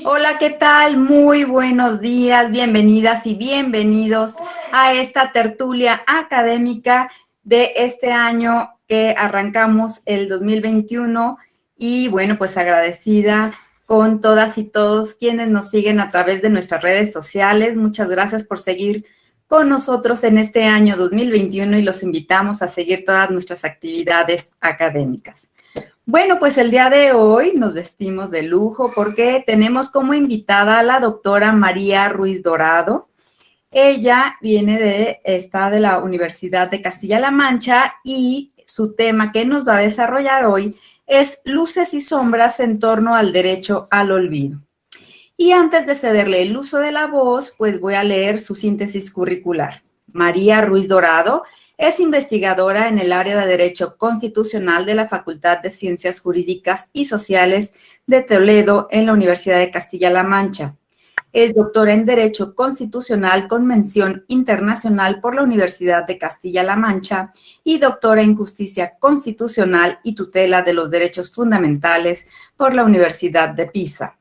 Hola, ¿qué tal? Muy buenos días, bienvenidas y bienvenidos a esta tertulia académica de este año que arrancamos el 2021 y bueno, pues agradecida con todas y todos quienes nos siguen a través de nuestras redes sociales. Muchas gracias por seguir con nosotros en este año 2021 y los invitamos a seguir todas nuestras actividades académicas. Bueno, pues el día de hoy nos vestimos de lujo porque tenemos como invitada a la doctora María Ruiz Dorado. Ella está de la Universidad de Castilla-La Mancha y su tema que nos va a desarrollar hoy es luces y sombras en torno al derecho al olvido. Y antes de cederle el uso de la voz, pues voy a leer su síntesis curricular. María Ruiz Dorado es investigadora en el área de Derecho Constitucional de la Facultad de Ciencias Jurídicas y Sociales de Toledo en la Universidad de Castilla-La Mancha. Es doctora en Derecho Constitucional con mención internacional por la Universidad de Castilla-La Mancha y doctora en Justicia Constitucional y Tutela de los Derechos Fundamentales por la Universidad de Pisa.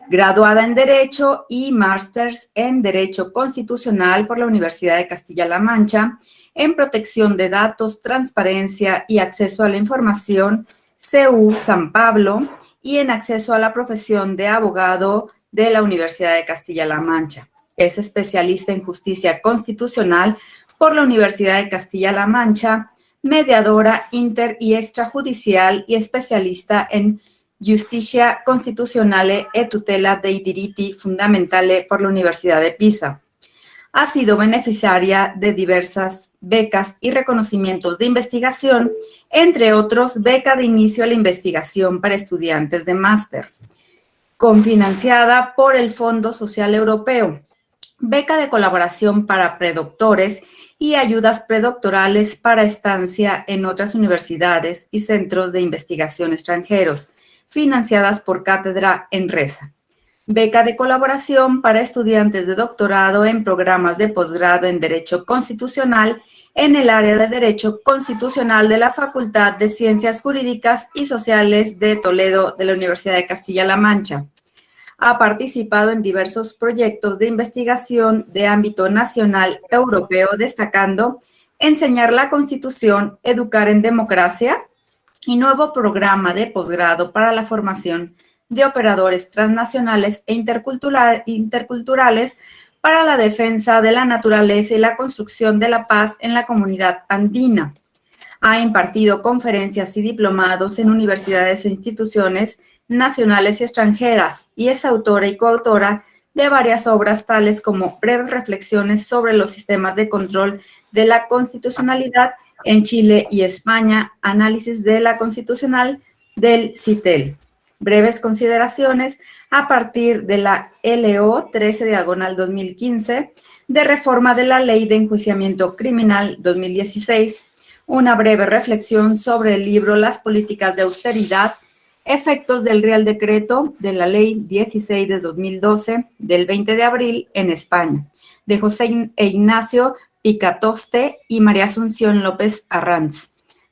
Graduada en Derecho y Másters en Derecho Constitucional por la Universidad de Castilla-La Mancha, en Protección de Datos, Transparencia y Acceso a la Información, CEU San Pablo, y en Acceso a la Profesión de Abogado de la Universidad de Castilla-La Mancha. Es especialista en Justicia Constitucional por la Universidad de Castilla-La Mancha, mediadora inter y extrajudicial y especialista en Justicia Constituzionale e Tutela dei Diritti Fondamentali por la Universidad de Pisa. Ha sido beneficiaria de diversas becas y reconocimientos de investigación, entre otros, beca de inicio a la investigación para estudiantes de máster, cofinanciada por el Fondo Social Europeo, beca de colaboración para predoctores y ayudas predoctorales para estancia en otras universidades y centros de investigación extranjeros, financiadas por cátedra en RESA. Beca de colaboración para estudiantes de doctorado en programas de posgrado en Derecho Constitucional en el área de Derecho Constitucional de la Facultad de Ciencias Jurídicas y Sociales de Toledo de la Universidad de Castilla-La Mancha. Ha participado en diversos proyectos de investigación de ámbito nacional europeo, destacando Enseñar la Constitución, Educar en Democracia y nuevo programa de posgrado para la formación de operadores transnacionales e interculturales para la defensa de la naturaleza y la construcción de la paz en la comunidad andina. Ha impartido conferencias y diplomados en universidades e instituciones nacionales y extranjeras y es autora y coautora de varias obras tales como Breves reflexiones sobre los sistemas de control de la constitucionalidad en Chile y España, análisis de la constitucional del CITEL. Breves consideraciones a partir de la LO 13/2015 de reforma de la Ley de Enjuiciamiento Criminal 2016, una breve reflexión sobre el libro Las políticas de austeridad, efectos del Real Decreto de la Ley 16 de 2012 del 20 de abril en España, de José Ignacio Picatoste y María Asunción López Arranz.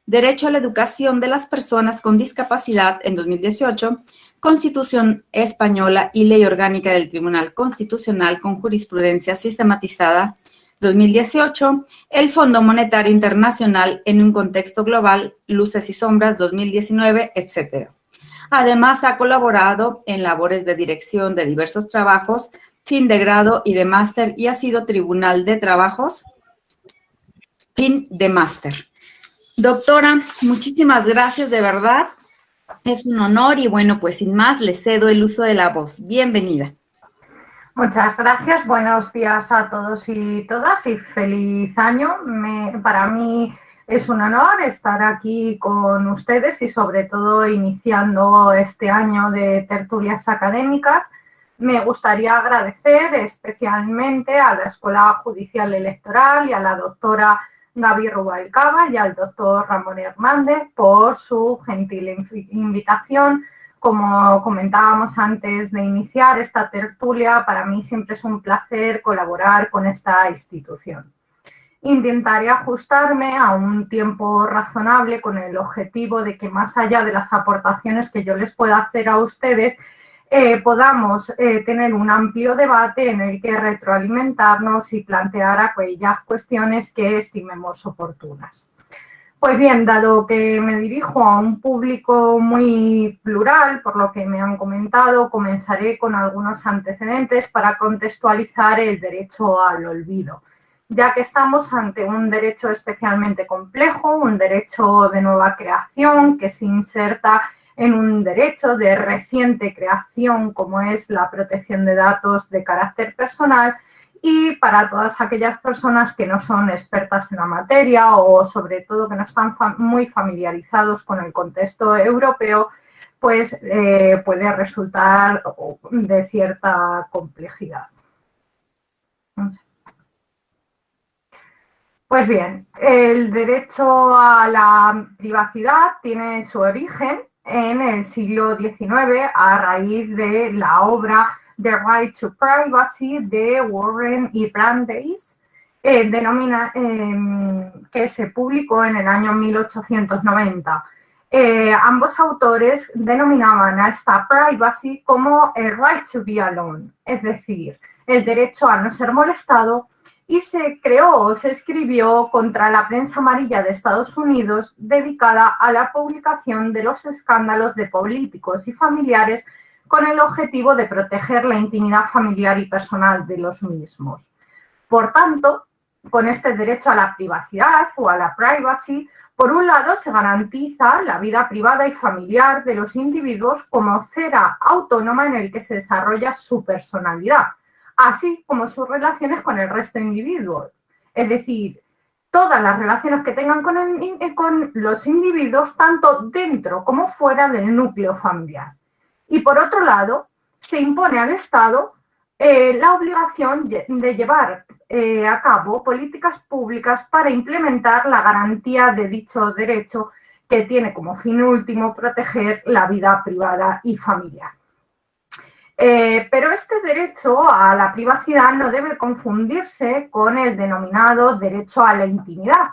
Derecho a la educación de las personas con discapacidad en 2018, Constitución Española y Ley Orgánica del Tribunal Constitucional con jurisprudencia sistematizada 2018, el Fondo Monetario Internacional en un contexto global, Luces y Sombras 2019, etc. Además, ha colaborado en labores de dirección de diversos trabajos, fin de grado y de máster, y ha sido tribunal de trabajos, fin de máster. Doctora, muchísimas gracias, de verdad. Es un honor y bueno, pues sin más, le cedo el uso de la voz. Bienvenida. Muchas gracias, buenos días a todos y todas y feliz año. Para mí es un honor estar aquí con ustedes y sobre todo iniciando este año de tertulias académicas. Me gustaría agradecer especialmente a la Escuela Judicial Electoral y a la doctora Gaby Rubalcaba y al doctor Ramón Hernández por su gentil invitación. Como comentábamos antes de iniciar esta tertulia, para mí siempre es un placer colaborar con esta institución. Intentaré ajustarme a un tiempo razonable con el objetivo de que más allá de las aportaciones que yo les pueda hacer a ustedes, podamos tener un amplio debate en el que retroalimentarnos y plantear aquellas cuestiones que estimemos oportunas. Pues bien, dado que me dirijo a un público muy plural, por lo que me han comentado, comenzaré con algunos antecedentes para contextualizar el derecho al olvido, ya que estamos ante un derecho especialmente complejo, un derecho de nueva creación que se inserta en un derecho de reciente creación como es la protección de datos de carácter personal, y para todas aquellas personas que no son expertas en la materia o sobre todo que no están muy familiarizados con el contexto europeo, pues puede resultar de cierta complejidad. Pues bien, el derecho a la privacidad tiene su origen en el siglo XIX a raíz de la obra The Right to Privacy de Warren y Brandeis, que se publicó en el año 1890. Ambos autores denominaban a esta privacy como el right to be alone, es decir, el derecho a no ser molestado, y se creó o se escribió contra la prensa amarilla de Estados Unidos dedicada a la publicación de los escándalos de políticos y familiares con el objetivo de proteger la intimidad familiar y personal de los mismos. Por tanto, con este derecho a la privacidad o a la privacy, por un lado se garantiza la vida privada y familiar de los individuos como esfera autónoma en el que se desarrolla su personalidad, así como sus relaciones con el resto de individuos. Es decir, todas las relaciones que tengan con los individuos, tanto dentro como fuera del núcleo familiar. Y por otro lado, se impone al Estado la obligación de llevar a cabo políticas públicas para implementar la garantía de dicho derecho, que tiene como fin último proteger la vida privada y familiar. Pero este derecho a la privacidad no debe confundirse con el denominado derecho a la intimidad.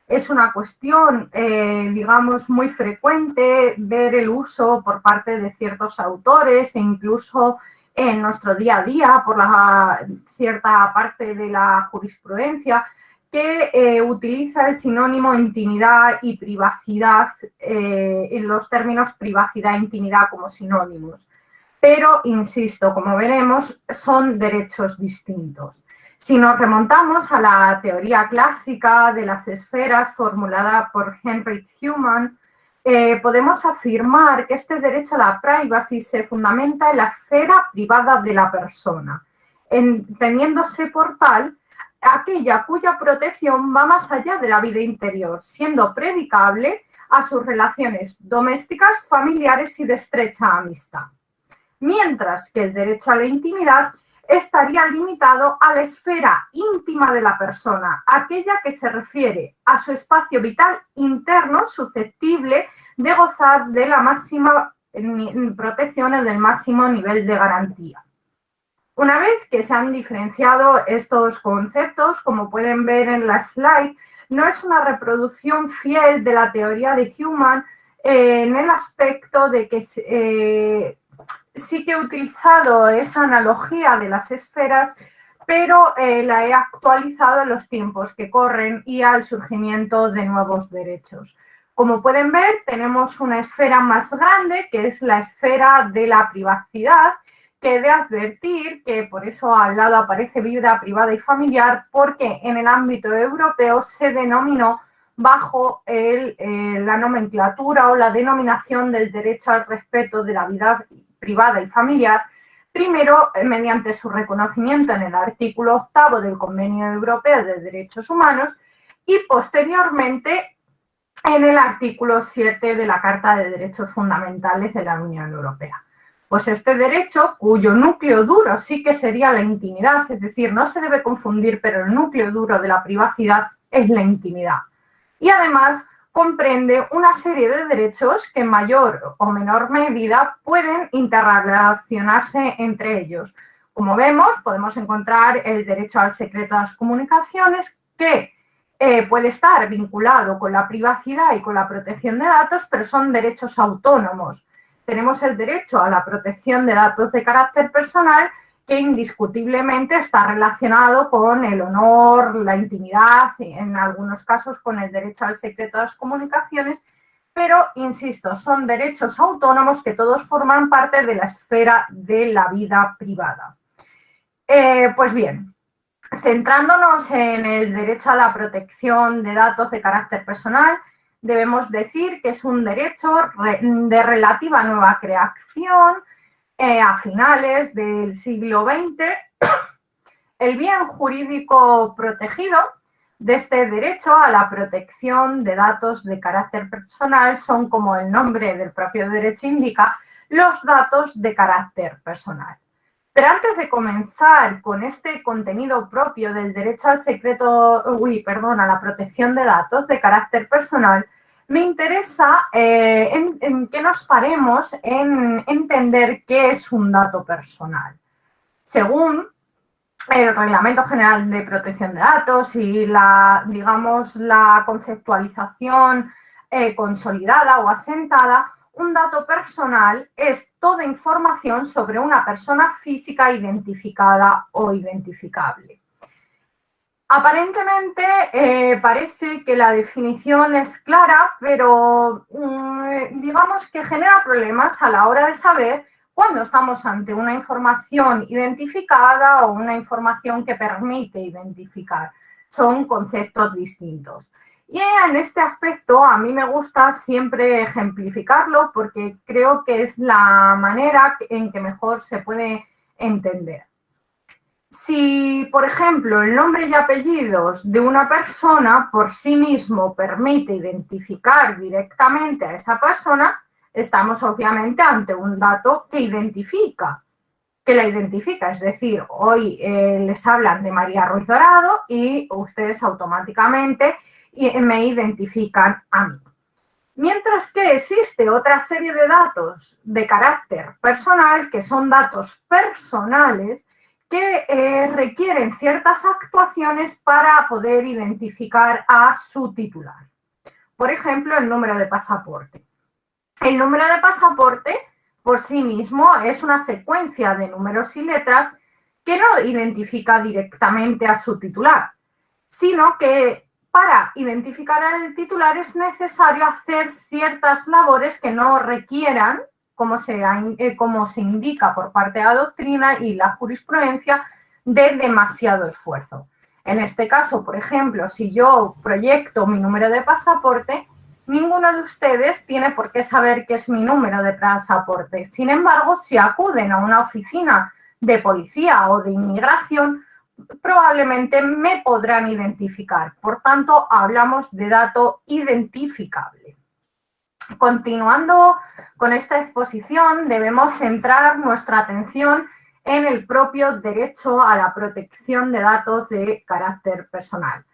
Es una cuestión, digamos, muy frecuente ver el uso por parte de ciertos autores e incluso en nuestro día a día por cierta parte de la jurisprudencia que utiliza el sinónimo intimidad y privacidad, en los términos privacidad e intimidad como sinónimos. Pero, insisto, como veremos, son derechos distintos. Si nos remontamos a la teoría clásica de las esferas formulada por Heinrich Humann, podemos afirmar que este derecho a la privacy se fundamenta en la esfera privada de la persona, entendiéndose por tal aquella cuya protección va más allá de la vida interior, siendo predicable a sus relaciones domésticas, familiares y de estrecha amistad. Mientras que el derecho a la intimidad estaría limitado a la esfera íntima de la persona, aquella que se refiere a su espacio vital interno susceptible de gozar de la máxima protección y del máximo nivel de garantía. Una vez que se han diferenciado estos conceptos, como pueden ver en la slide, no es una reproducción fiel de la teoría de Humann en el aspecto de que sí que he utilizado esa analogía de las esferas, pero la he actualizado en los tiempos que corren y al surgimiento de nuevos derechos. Como pueden ver, tenemos una esfera más grande, que es la esfera de la privacidad, que he de advertir que por eso al lado aparece vida privada y familiar, porque en el ámbito europeo se denominó bajo la nomenclatura o la denominación del derecho al respeto de la vida privada y familiar, primero mediante su reconocimiento en el artículo 8 del Convenio Europeo de Derechos Humanos y posteriormente en el artículo 7 de la Carta de Derechos Fundamentales de la Unión Europea. Pues este derecho, cuyo núcleo duro sí que sería la intimidad, es decir, no se debe confundir, pero el núcleo duro de la privacidad es la intimidad. Y además comprende una serie de derechos que en mayor o menor medida pueden interrelacionarse entre ellos. Como vemos, podemos encontrar el derecho al secreto de las comunicaciones, que puede estar vinculado con la privacidad y con la protección de datos, pero son derechos autónomos. tenemos el derecho a la protección de datos de carácter personal, que indiscutiblemente está relacionado con el honor, la intimidad, y en algunos casos con el derecho al secreto de las comunicaciones, pero, insisto, son derechos autónomos que todos forman parte de la esfera de la vida privada. Pues bien, centrándonos en el derecho a la protección de datos de carácter personal, debemos decir que es un derecho de relativa nueva creación a finales del siglo XX. El bien jurídico protegido de este derecho a la protección de datos de carácter personal son, como el nombre del propio derecho indica, los datos de carácter personal. Pero antes de comenzar con este contenido propio del derecho al a la protección de datos de carácter personal, me interesa en que nos paremos en entender qué es un dato personal. Según el Reglamento General de Protección de Datos y la conceptualización consolidada o asentada, un dato personal es toda información sobre una persona física identificada o identificable. Aparentemente parece que la definición es clara, pero digamos que genera problemas a la hora de saber cuando estamos ante una información identificada o una información que permite identificar. Son conceptos distintos. Y en este aspecto a mí me gusta siempre ejemplificarlo porque creo que es la manera en que mejor se puede entender. Si, por ejemplo, el nombre y apellidos de una persona por sí mismo permite identificar directamente a esa persona, estamos obviamente ante un dato que la identifica. Es decir, hoy les hablan de María Ruiz Dorado y ustedes automáticamente me identifican a mí. Mientras que existe otra serie de datos de carácter personal, que son datos personales, que requieren ciertas actuaciones para poder identificar a su titular. Por ejemplo, el número de pasaporte. El número de pasaporte por sí mismo es una secuencia de números y letras que no identifica directamente a su titular, sino que para identificar al titular es necesario hacer ciertas labores que no requieran, como se indica por parte de la doctrina y la jurisprudencia, de demasiado esfuerzo. En este caso, por ejemplo, si yo proyecto mi número de pasaporte, ninguno de ustedes tiene por qué saber qué es mi número de pasaporte. Sin embargo, si acuden a una oficina de policía o de inmigración, probablemente me podrán identificar. Por tanto, hablamos de dato identificable. Continuando con esta exposición, debemos centrar nuestra atención en el propio derecho a la protección de datos de carácter personal.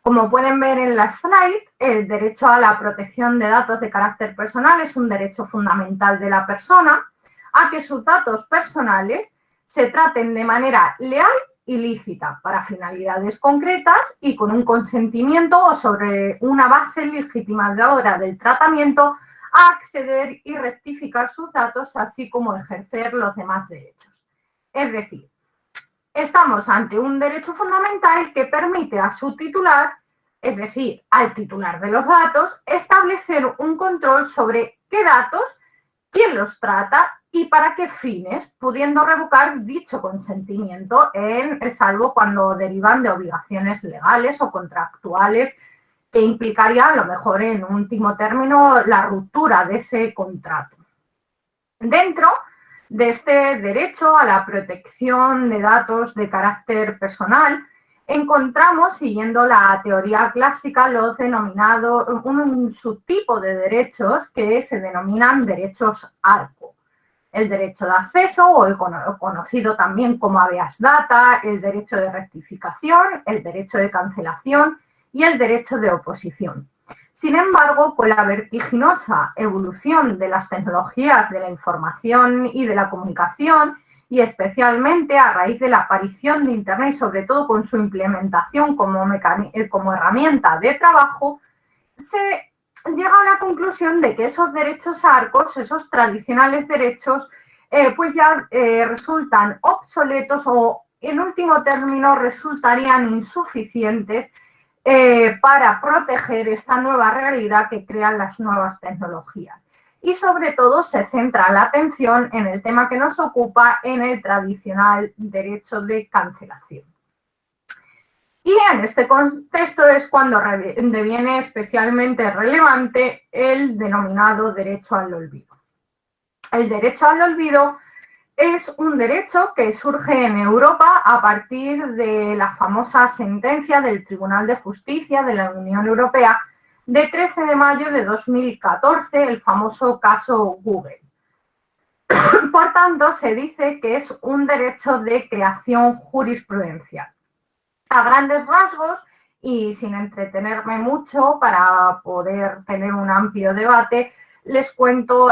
Como pueden ver en la slide, el derecho a la protección de datos de carácter personal es un derecho fundamental de la persona a que sus datos personales se traten de manera leal y lícita para finalidades concretas y con un consentimiento o sobre una base legitimadora del tratamiento a acceder y rectificar sus datos, así como ejercer los demás derechos. Es decir, estamos ante un derecho fundamental que permite a su titular, es decir, al titular de los datos, establecer un control sobre qué datos, quién los trata y para qué fines, pudiendo revocar dicho consentimiento, salvo cuando derivan de obligaciones legales o contractuales que implicaría, a lo mejor en último término, la ruptura de ese contrato. Dentro de este derecho a la protección de datos de carácter personal, encontramos, siguiendo la teoría clásica, los denominados, un subtipo de derechos que se denominan derechos ARCO. El derecho de acceso, o el conocido también como habeas data, el derecho de rectificación, el derecho de cancelación y el derecho de oposición. Sin embargo, con la vertiginosa evolución de las tecnologías de la información y de la comunicación, y especialmente a raíz de la aparición de Internet, sobre todo con su implementación como herramienta de trabajo, se llega a la conclusión de que esos derechos arcos, esos tradicionales derechos, pues ya resultan obsoletos o, en último término, resultarían insuficientes para proteger esta nueva realidad que crean las nuevas tecnologías. Y sobre todo se centra la atención en el tema que nos ocupa, en el tradicional derecho de cancelación. Y en este contexto es cuando deviene especialmente relevante el denominado derecho al olvido. El derecho al olvido es un derecho que surge en Europa a partir de la famosa sentencia del Tribunal de Justicia de la Unión Europea de 13 de mayo de 2014, el famoso caso Google. Por tanto, se dice que es un derecho de creación jurisprudencial. A grandes rasgos, y sin entretenerme mucho para poder tener un amplio debate, les cuento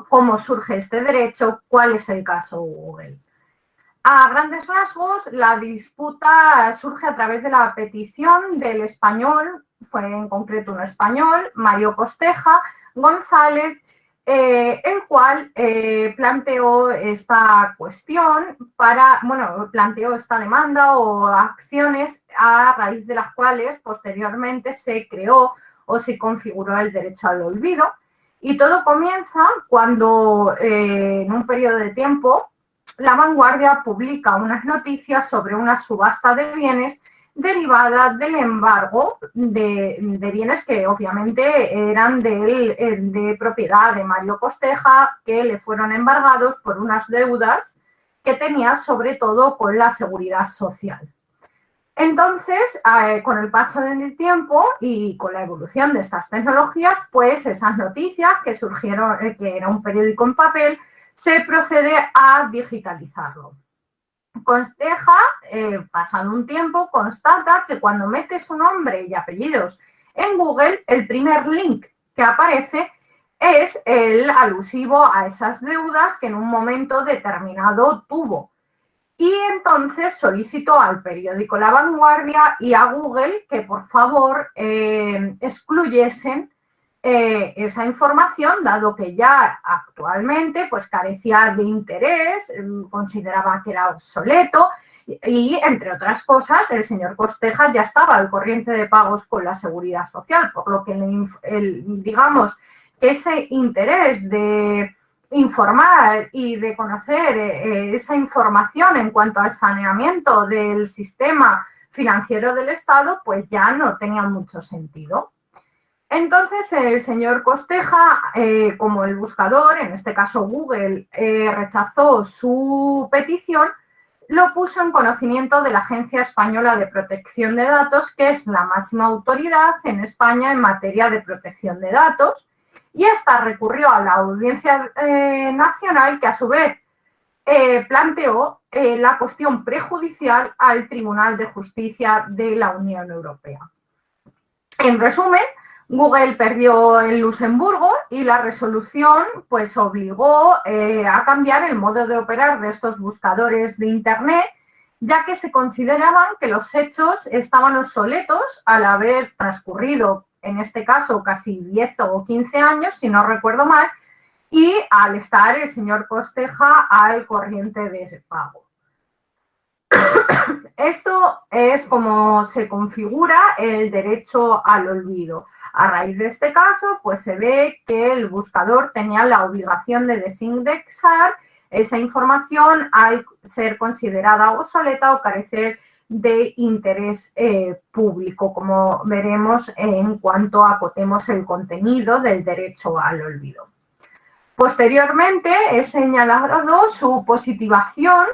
cómo surge este derecho, cuál es el caso Google. A grandes rasgos, la disputa surge a través de la petición del español, fue en concreto un español, Mario Costeja González, el cual planteó esta cuestión planteó esta demanda o acciones a raíz de las cuales posteriormente se creó o se configuró el derecho al olvido. Y todo comienza cuando en un periodo de tiempo La Vanguardia publica unas noticias sobre una subasta de bienes derivada del embargo de bienes que obviamente eran de propiedad de Mario Costeja, que le fueron embargados por unas deudas que tenía sobre todo con la seguridad social. Entonces, con el paso del tiempo y con la evolución de estas tecnologías, pues esas noticias que surgieron, que era un periódico en papel, se procede a digitalizarlo. Costeja, pasado un tiempo, constata que cuando mete su nombre y apellidos en Google, el primer link que aparece es el alusivo a esas deudas que en un momento determinado tuvo. Y entonces solicitó al periódico La Vanguardia y a Google que por favor excluyesen esa información, dado que ya actualmente pues carecía de interés, consideraba que era obsoleto y, entre otras cosas, el señor Costeja ya estaba al corriente de pagos con la Seguridad Social, por lo que digamos que ese interés de informar y de conocer esa información en cuanto al saneamiento del sistema financiero del Estado, pues ya no tenía mucho sentido. Entonces, el señor Costeja, como el buscador, en este caso Google, rechazó su petición, lo puso en conocimiento de la Agencia Española de Protección de Datos, que es la máxima autoridad en España en materia de protección de datos, y esta recurrió a la Audiencia Nacional, que a su vez planteó la cuestión prejudicial al Tribunal de Justicia de la Unión Europea. En resumen, Google perdió en Luxemburgo y la resolución pues obligó a cambiar el modo de operar de estos buscadores de Internet, ya que se consideraban que los hechos estaban obsoletos al haber transcurrido, en este caso, casi 10 o 15 años, si no recuerdo mal, y al estar el señor Costeja al corriente de ese pago. Esto es como se configura el derecho al olvido. A raíz de este caso, pues se ve que el buscador tenía la obligación de desindexar esa información al ser considerada obsoleta o carecer de interés público, como veremos en cuanto acotemos el contenido del derecho al olvido. Posteriormente, he señalado su positivación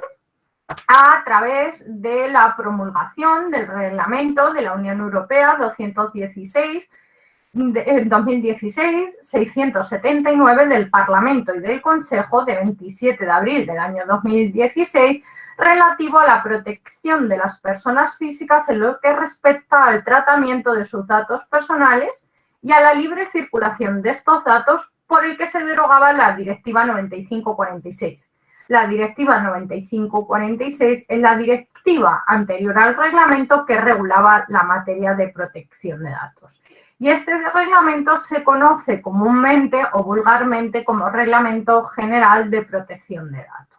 a través de la promulgación del Reglamento de la Unión Europea 216 en 2016, 679 del Parlamento y del Consejo de 27 de abril del año 2016, relativo a la protección de las personas físicas en lo que respecta al tratamiento de sus datos personales y a la libre circulación de estos datos, por el que se derogaba la Directiva 95/46. La Directiva 95/46 es la directiva anterior al reglamento que regulaba la materia de protección de datos. Y este reglamento se conoce comúnmente o vulgarmente como Reglamento General de Protección de Datos.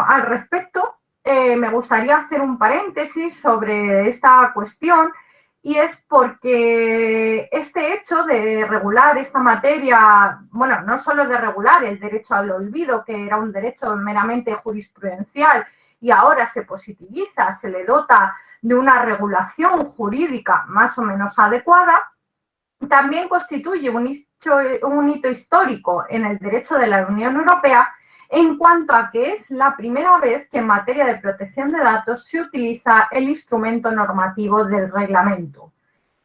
Al respecto, me gustaría hacer un paréntesis sobre esta cuestión, y es porque este hecho de regular esta materia, bueno, no solo de regular el derecho al olvido, que era un derecho meramente jurisprudencial y ahora se positiviza, se le dota de una regulación jurídica más o menos adecuada, también constituye un hito histórico en el derecho de la Unión Europea en cuanto a que es la primera vez que en materia de protección de datos se utiliza el instrumento normativo del reglamento.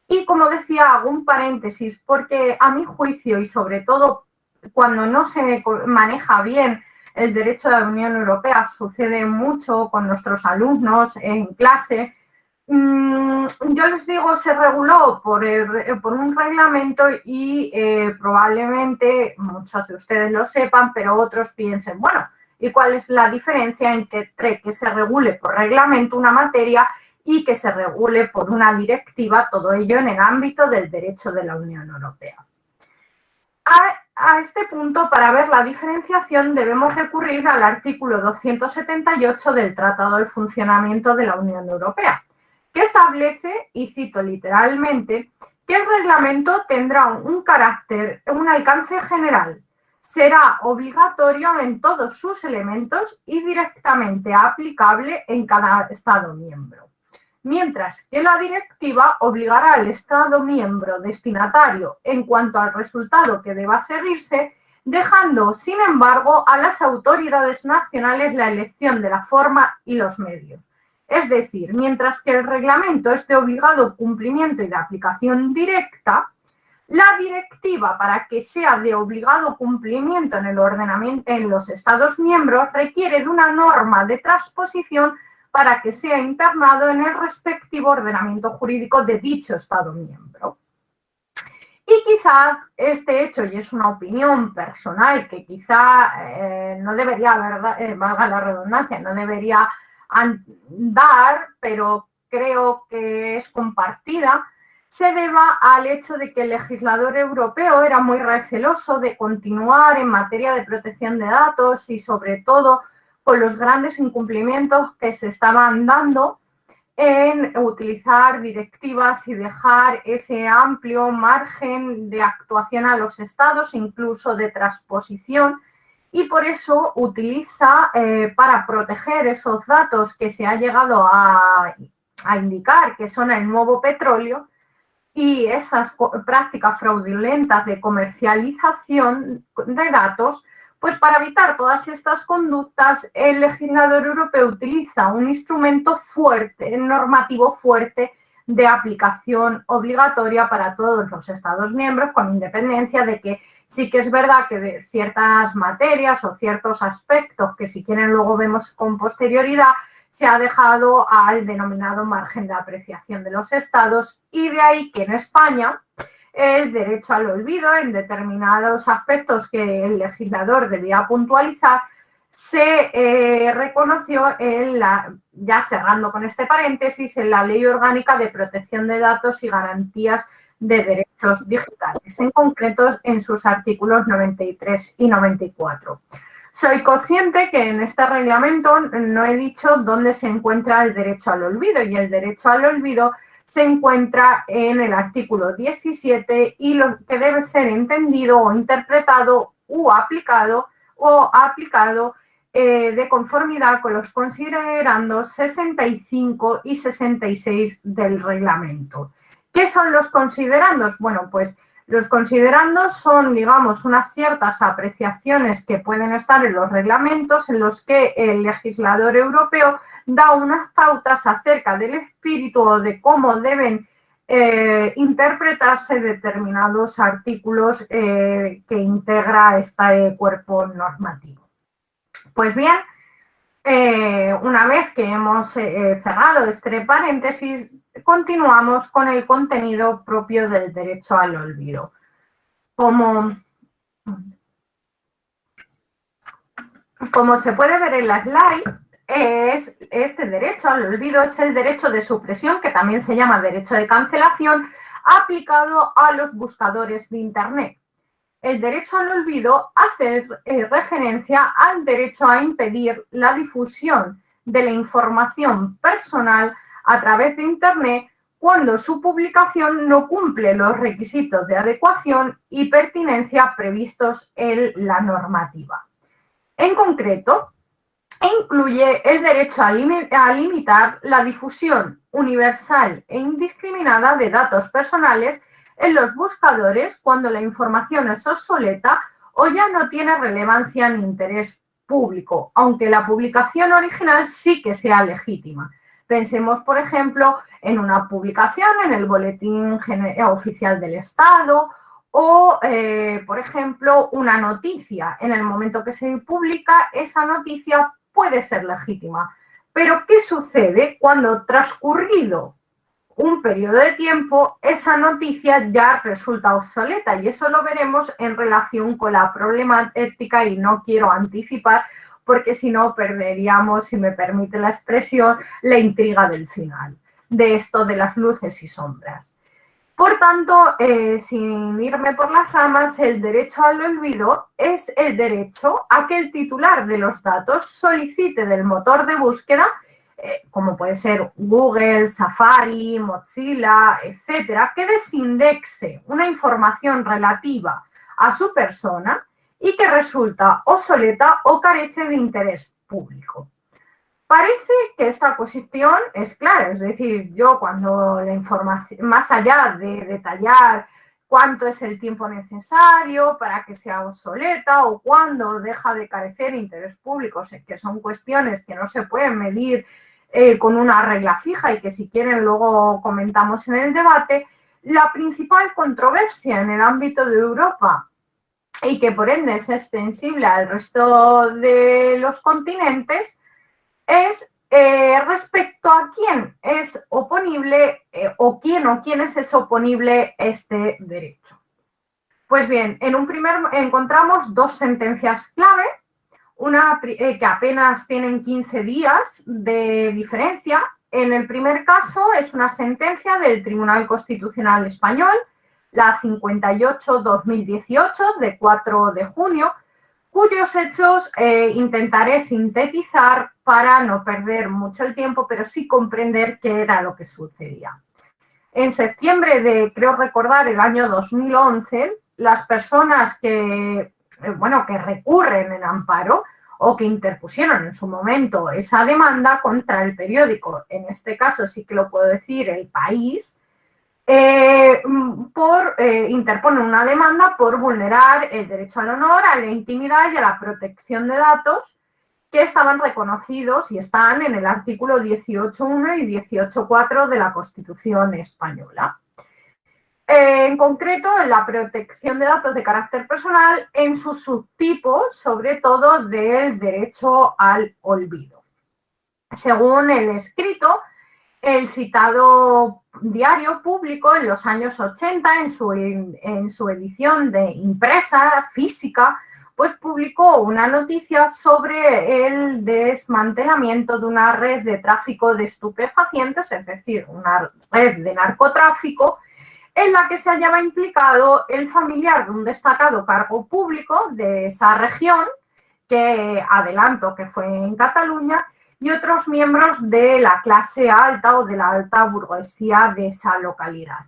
Y como decía, hago un paréntesis porque a mi juicio, y sobre todo cuando no se maneja bien el derecho de la Unión Europea, sucede mucho con nuestros alumnos en clase. Yo les digo, se reguló por un reglamento y probablemente muchos de ustedes lo sepan, pero otros piensen, bueno, ¿y cuál es la diferencia entre que se regule por reglamento una materia y que se regule por una directiva, todo ello en el ámbito del derecho de la Unión Europea? A este punto, para ver la diferenciación, debemos recurrir al artículo 278 del Tratado del Funcionamiento de la Unión Europea, que establece, y cito literalmente, que el reglamento tendrá un alcance general, será obligatorio en todos sus elementos y directamente aplicable en cada Estado miembro, mientras que la directiva obligará al Estado miembro destinatario en cuanto al resultado que deba seguirse, dejando, sin embargo, a las autoridades nacionales la elección de la forma y los medios. Es decir, mientras que el reglamento es de obligado cumplimiento y de aplicación directa, la directiva, para que sea de obligado cumplimiento en el ordenamiento en los Estados miembros, requiere de una norma de transposición para que sea internado en el respectivo ordenamiento jurídico de dicho Estado miembro. Y quizá este hecho, y es una opinión personal que quizá no debería, valga la redundancia, no debería andar, pero creo que es compartida, se deba al hecho de que el legislador europeo era muy receloso de continuar en materia de protección de datos y sobre todo con los grandes incumplimientos que se estaban dando en utilizar directivas y dejar ese amplio margen de actuación a los estados, incluso de transposición, y por eso utiliza para proteger esos datos que se ha llegado a indicar que son el nuevo petróleo y esas prácticas fraudulentas de comercialización de datos, pues para evitar todas estas conductas, el legislador europeo utiliza un instrumento fuerte, normativo fuerte, de aplicación obligatoria para todos los Estados miembros, con independencia de que sí que es verdad que de ciertas materias o ciertos aspectos que si quieren luego vemos con posterioridad, se ha dejado al denominado margen de apreciación de los Estados, y de ahí que en España el derecho al olvido en determinados aspectos que el legislador debía puntualizar se reconoció ya cerrando con este paréntesis, en la Ley Orgánica de Protección de Datos y Garantías de Derechos Digitales, en concreto en sus artículos 93 y 94. Soy consciente que en este reglamento no he dicho dónde se encuentra el derecho al olvido, y el derecho al olvido se encuentra en el artículo 17 y lo que debe ser entendido o interpretado o aplicado de conformidad con los considerandos 65 y 66 del reglamento. ¿Qué son los considerandos? Bueno, pues los considerandos son, digamos, unas ciertas apreciaciones que pueden estar en los reglamentos en los que el legislador europeo da unas pautas acerca del espíritu o de cómo deben interpretarse determinados artículos que integra este cuerpo normativo. Pues bien, una vez que hemos cerrado este paréntesis, continuamos con el contenido propio del derecho al olvido. Como se puede ver en la slide, este derecho al olvido es el derecho de supresión, que también se llama derecho de cancelación, aplicado a los buscadores de Internet. El derecho al olvido hace referencia al derecho a impedir la difusión de la información personal a través de Internet cuando su publicación no cumple los requisitos de adecuación y pertinencia previstos en la normativa. En concreto, incluye el derecho a limitar la difusión universal e indiscriminada de datos personales en los buscadores cuando la información es obsoleta o ya no tiene relevancia ni interés público, aunque la publicación original sí que sea legítima. Pensemos, por ejemplo, en una publicación en el Boletín Oficial del Estado o, por ejemplo, una noticia. En el momento que se publica, esa noticia puede ser legítima. Pero, ¿qué sucede cuando transcurrido un periodo de tiempo esa noticia ya resulta obsoleta? Y eso lo veremos en relación con la problemática y no quiero anticipar porque si no perderíamos, si me permite la expresión, la intriga del final de esto de las luces y sombras. Por tanto, sin irme por las ramas, el derecho al olvido es el derecho a que el titular de los datos solicite del motor de búsqueda, como puede ser Google, Safari, Mozilla, etcétera, que desindexe una información relativa a su persona y que resulta obsoleta o carece de interés público. Parece que esta cuestión es clara, es decir, yo cuando la información, más allá de detallar cuánto es el tiempo necesario para que sea obsoleta o cuándo deja de carecer de interés público, que son cuestiones que no se pueden medir con una regla fija y que si quieren luego comentamos en el debate, la principal controversia en el ámbito de Europa y que por ende es extensible al resto de los continentes es respecto a quién es oponible o quiénes es oponible este derecho. Pues bien, encontramos dos sentencias clave, una que apenas tienen 15 días de diferencia. En el primer caso es una sentencia del Tribunal Constitucional Español, la 58/2018, de 4 de junio, cuyos hechos intentaré sintetizar para no perder mucho el tiempo, pero sí comprender qué era lo que sucedía. En septiembre de, creo recordar, el año 2011, las personas que recurren en amparo o que interpusieron en su momento esa demanda contra el periódico, en este caso sí que lo puedo decir, El País, interponen una demanda por vulnerar el derecho al honor, a la intimidad y a la protección de datos que estaban reconocidos y están en el artículo 18.1 y 18.4 de la Constitución española. En concreto, la protección de datos de carácter personal en sus subtipos, sobre todo del derecho al olvido. Según el escrito, el citado diario Público en los años 80, en su edición de impresa, física, pues publicó una noticia sobre el desmantelamiento de una red de tráfico de estupefacientes, es decir, una red de narcotráfico, en la que se hallaba implicado el familiar de un destacado cargo público de esa región, que adelanto que fue en Cataluña, y otros miembros de la clase alta o de la alta burguesía de esa localidad.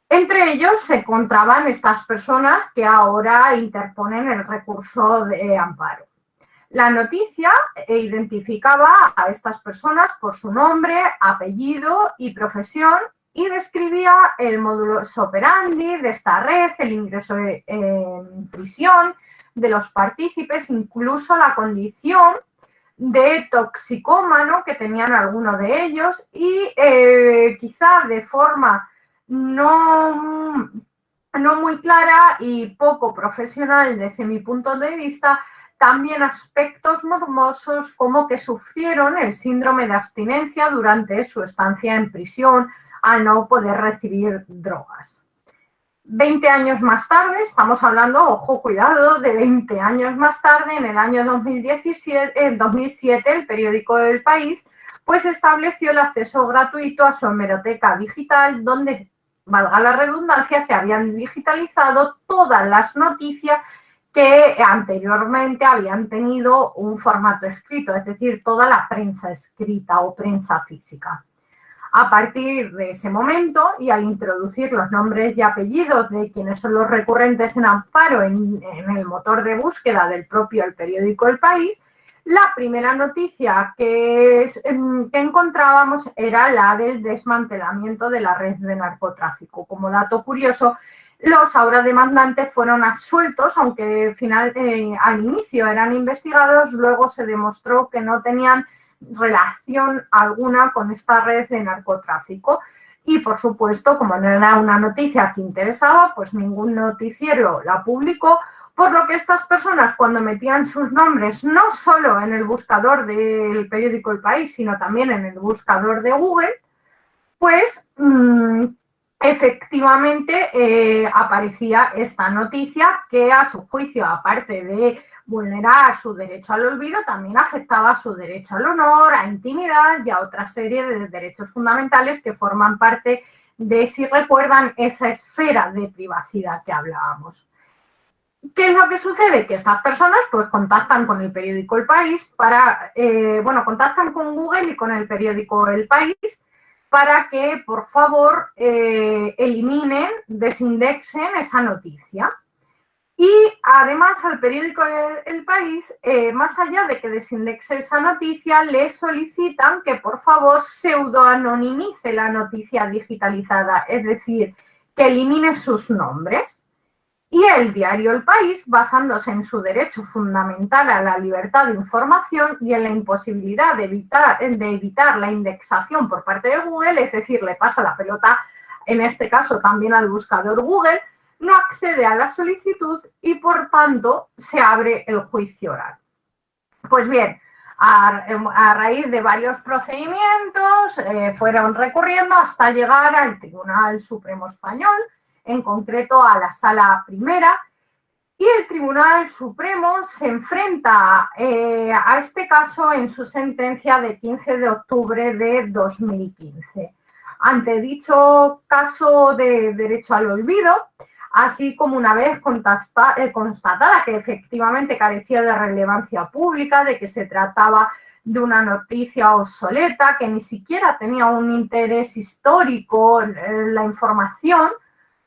Entre ellos se encontraban estas personas que ahora interponen el recurso de amparo. La noticia identificaba a estas personas por su nombre, apellido y profesión y describía el modus operandi de esta red, el ingreso en prisión de los partícipes, incluso la condición de toxicómano que tenían algunos de ellos y quizá de forma no muy clara y poco profesional desde mi punto de vista, también aspectos morbosos como que sufrieron el síndrome de abstinencia durante su estancia en prisión al no poder recibir drogas. 20 años más tarde, estamos hablando, ojo, cuidado, de 20 años más tarde, en el año 2007, el periódico El País, pues estableció el acceso gratuito a su hemeroteca digital, donde, valga la redundancia, se habían digitalizado todas las noticias que anteriormente habían tenido un formato escrito, es decir, toda la prensa escrita o prensa física. A partir de ese momento, y al introducir los nombres y apellidos de quienes son los recurrentes en Amparo en el motor de búsqueda del propio el periódico El País, la primera noticia que encontrábamos era la del desmantelamiento de la red de narcotráfico. Como dato curioso, los ahora demandantes fueron absueltos, aunque al inicio eran investigados, luego se demostró que no tenían relación alguna con esta red de narcotráfico. Y, por supuesto, como no era una noticia que interesaba, pues ningún noticiero la publicó, por lo que estas personas, cuando metían sus nombres no solo en el buscador del periódico El País, sino también en el buscador de Google, pues efectivamente aparecía esta noticia que, a su juicio, aparte de vulnerar su derecho al olvido, también afectaba su derecho al honor, a intimidad y a otra serie de derechos fundamentales que forman parte de, si recuerdan, esa esfera de privacidad que hablábamos. ¿Qué es lo que sucede? Que estas personas pues contactan con el periódico El País contactan con Google y con el periódico El País para que, por favor, eliminen, desindexen esa noticia. Y además al periódico El País, más allá de que desindexe esa noticia, le solicitan que por favor pseudoanonimice la noticia digitalizada, es decir, que elimine sus nombres. Y el diario El País, basándose en su derecho fundamental a la libertad de información y en la imposibilidad de evitar la indexación por parte de Google, es decir, le pasa la pelota, en este caso también al buscador Google, no accede a la solicitud y, por tanto, se abre el juicio oral. Pues bien, a raíz de varios procedimientos, fueron recurriendo hasta llegar al Tribunal Supremo Español, en concreto a la Sala Primera, y el Tribunal Supremo se enfrenta a este caso en su sentencia de 15 de octubre de 2015. Ante dicho caso de derecho al olvido, así como una vez constatada que efectivamente carecía de relevancia pública, de que se trataba de una noticia obsoleta, que ni siquiera tenía un interés histórico en la información,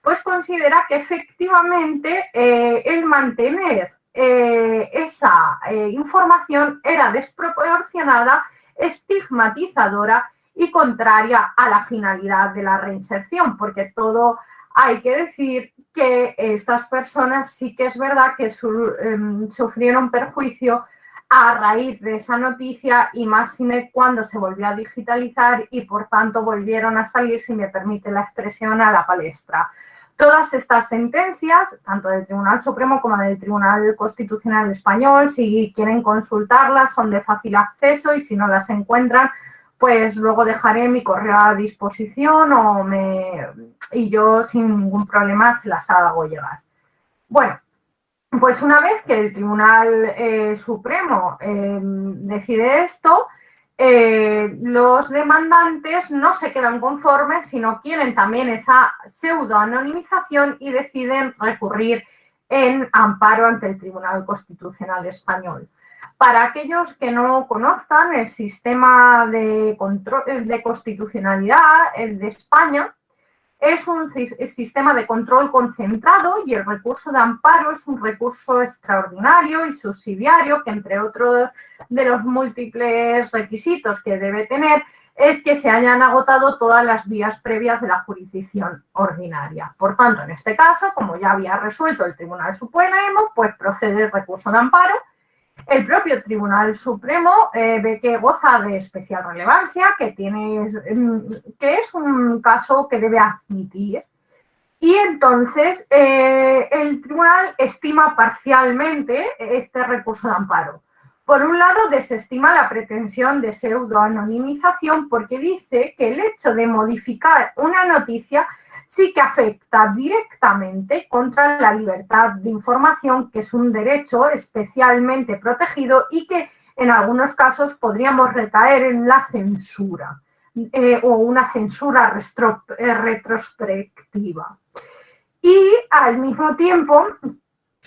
pues considera que efectivamente el mantener esa información era desproporcionada, estigmatizadora y contraria a la finalidad de la reinserción, porque todo hay que decir que estas personas sí que es verdad que sufrieron perjuicio a raíz de esa noticia y más cuando se volvió a digitalizar y por tanto volvieron a salir, si me permite la expresión, a la palestra. Todas estas sentencias, tanto del Tribunal Supremo como del Tribunal Constitucional Español, si quieren consultarlas, son de fácil acceso y si no las encuentran, pues luego dejaré mi correo a disposición y yo sin ningún problema se las hago llegar. Bueno, pues una vez que el Tribunal Supremo decide esto, los demandantes no se quedan conformes, sino quieren también esa pseudoanonimización y deciden recurrir en amparo ante el Tribunal Constitucional Español. Para aquellos que no conozcan el sistema de constitucionalidad, el de España, es un sistema de control concentrado y el recurso de amparo es un recurso extraordinario y subsidiario que, entre otros de los múltiples requisitos que debe tener, es que se hayan agotado todas las vías previas de la jurisdicción ordinaria. Por tanto, en este caso, como ya había resuelto el Tribunal Supremo, pues procede el recurso de amparo. El propio Tribunal Supremo ve que goza de especial relevancia, que es un caso que debe admitir, y entonces el tribunal estima parcialmente este recurso de amparo. Por un lado, desestima la pretensión de pseudoanonimización porque dice que el hecho de modificar una noticia sí que afecta directamente contra la libertad de información, que es un derecho especialmente protegido y que en algunos casos podríamos recaer en la censura o una censura retrospectiva. Y al mismo tiempo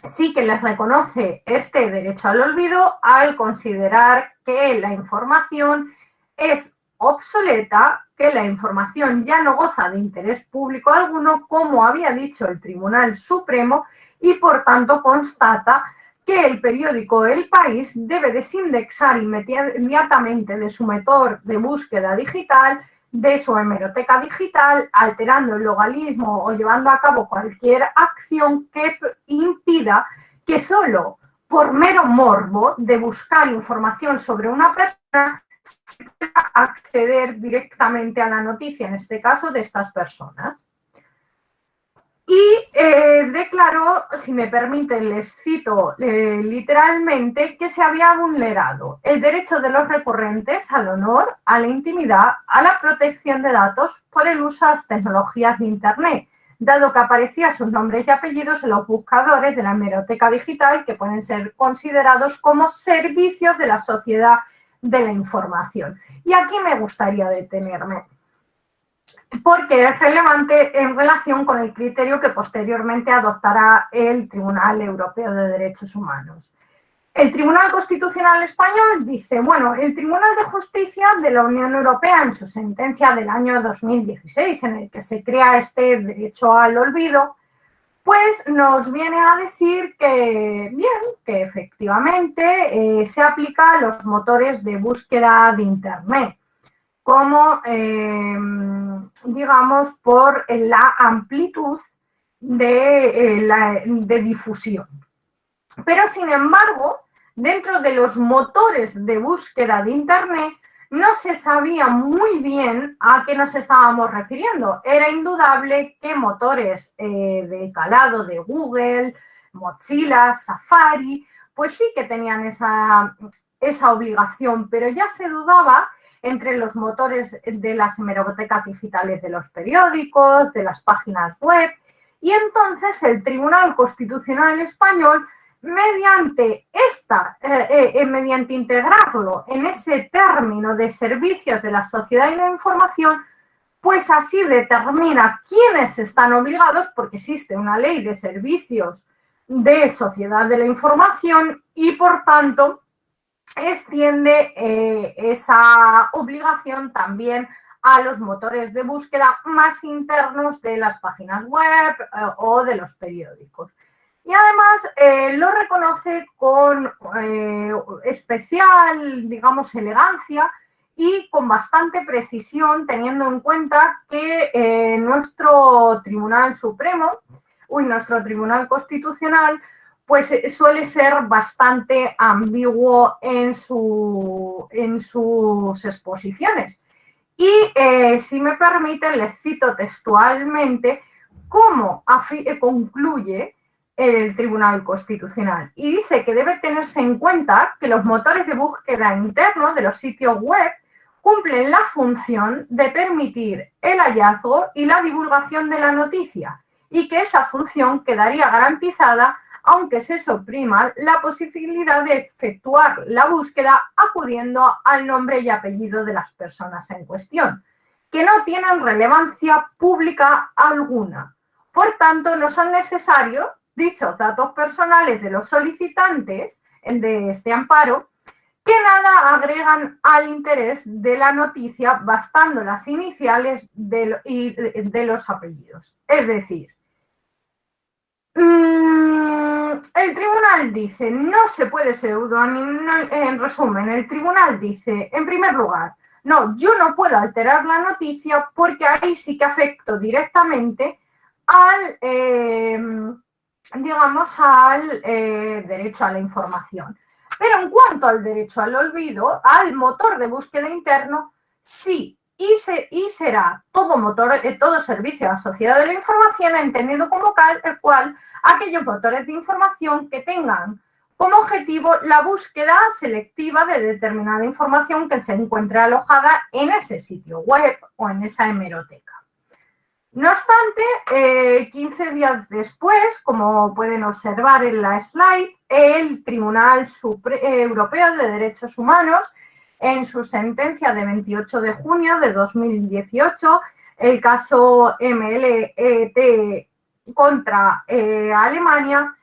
sí que les reconoce este derecho al olvido al considerar que la información es obsoleta, que la información ya no goza de interés público alguno, como había dicho el Tribunal Supremo, y por tanto constata que el periódico El País debe desindexar inmediatamente de su motor de búsqueda digital, de su hemeroteca digital, alterando el localismo o llevando a cabo cualquier acción que impida que solo por mero morbo de buscar información sobre una persona se pueda acceder directamente a la noticia, en este caso de estas personas. Y declaró, si me permiten, les cito literalmente, que se había vulnerado el derecho de los recurrentes al honor, a la intimidad, a la protección de datos por el uso de las tecnologías de Internet, dado que aparecían sus nombres y apellidos en los buscadores de la hemeroteca digital, que pueden ser considerados como servicios de la sociedad de la información. Y aquí me gustaría detenerme, porque es relevante en relación con el criterio que posteriormente adoptará el Tribunal Europeo de Derechos Humanos. El Tribunal Constitucional Español dice, bueno, el Tribunal de Justicia de la Unión Europea, en su sentencia del año 2016, en el que se crea este derecho al olvido, pues nos viene a decir que, bien, que efectivamente se aplica a los motores de búsqueda de Internet, como, digamos, por la amplitud de difusión. Pero, sin embargo, dentro de los motores de búsqueda de Internet no se sabía muy bien a qué nos estábamos refiriendo. Era indudable que motores de calado de Google, Mozilla, Safari, pues sí que tenían esa obligación, pero ya se dudaba entre los motores de las hemerotecas digitales de los periódicos, de las páginas web, y entonces el Tribunal Constitucional Español, mediante integrarlo en ese término de servicios de la sociedad y la información, pues así determina quiénes están obligados, porque existe una ley de servicios de sociedad de la información y, por tanto, extiende esa obligación también a los motores de búsqueda más internos de las páginas web o de los periódicos. Y además lo reconoce con especial, digamos, elegancia y con bastante precisión, teniendo en cuenta que nuestro Tribunal Supremo, nuestro Tribunal Constitucional, pues suele ser bastante ambiguo en sus exposiciones. Y si me permiten, les cito textualmente cómo concluye el Tribunal Constitucional. Y dice que debe tenerse en cuenta que los motores de búsqueda internos de los sitios web cumplen la función de permitir el hallazgo y la divulgación de la noticia, y que esa función quedaría garantizada aunque se suprima la posibilidad de efectuar la búsqueda acudiendo al nombre y apellido de las personas en cuestión, que no tienen relevancia pública alguna. Por tanto, no son necesarios dichos datos personales de los solicitantes de este amparo, que nada agregan al interés de la noticia, bastando las iniciales de los apellidos. Es decir, el tribunal dice, no se puede en resumen, el tribunal dice, en primer lugar, no, yo no puedo alterar la noticia porque ahí sí que afecto directamente al, derecho a la información. Pero en cuanto al derecho al olvido, al motor de búsqueda interno, sí. Y será todo servicio a la sociedad de la información, entendiendo como el cual aquellos motores de información que tengan como objetivo la búsqueda selectiva de determinada información que se encuentre alojada en ese sitio web o en esa hemeroteca. No obstante, 15 días después, como pueden observar en la slide, el Tribunal Europeo de Derechos Humanos, en su sentencia de 28 de junio de 2018, el caso MLET contra Alemania,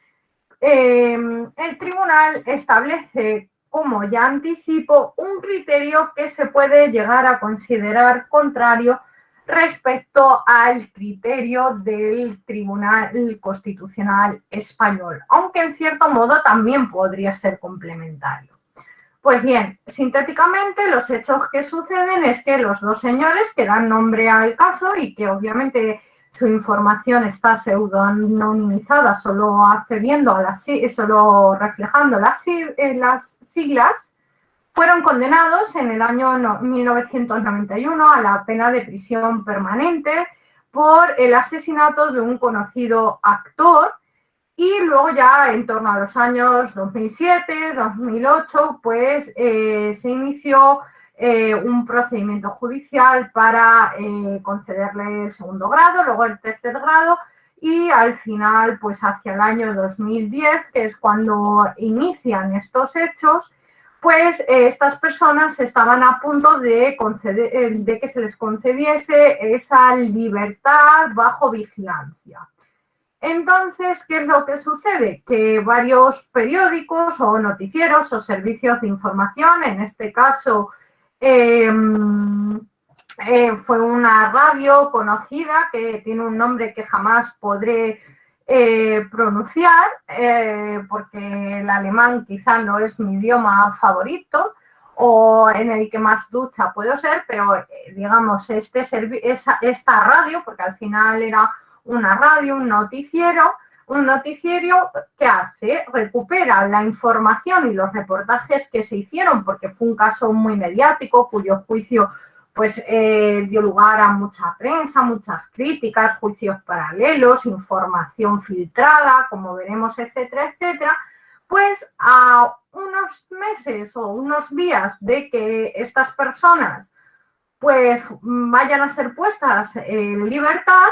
el tribunal establece, como ya anticipo, un criterio que se puede llegar a considerar contrario respecto al criterio del Tribunal Constitucional Español, aunque en cierto modo también podría ser complementario. Pues bien, sintéticamente los hechos que suceden es que los dos señores que dan nombre al caso y que obviamente su información está pseudonimizada, solo accediendo a solo reflejando las siglas, fueron condenados en el año 1991 a la pena de prisión permanente por el asesinato de un conocido actor. Y luego ya en torno a los años 2007, 2008, pues se inició un procedimiento judicial para concederle el segundo grado, luego el tercer grado y al final, pues hacia el año 2010, que es cuando inician estos hechos, pues estas personas estaban a punto de que se les concediese esa libertad bajo vigilancia. Entonces, ¿qué es lo que sucede? Que varios periódicos o noticieros o servicios de información, en este caso fue una radio conocida que tiene un nombre que jamás podré pronunciar porque el alemán quizá no es mi idioma favorito o en el que más ducha puedo ser, pero digamos esta radio, porque al final era una radio, un noticiero que hace, recupera la información y los reportajes que se hicieron, porque fue un caso muy mediático, cuyo juicio pues dio lugar a mucha prensa, muchas críticas, juicios paralelos, información filtrada, como veremos, etcétera, etcétera. Pues a unos meses o unos días de que estas personas pues vayan a ser puestas en libertad,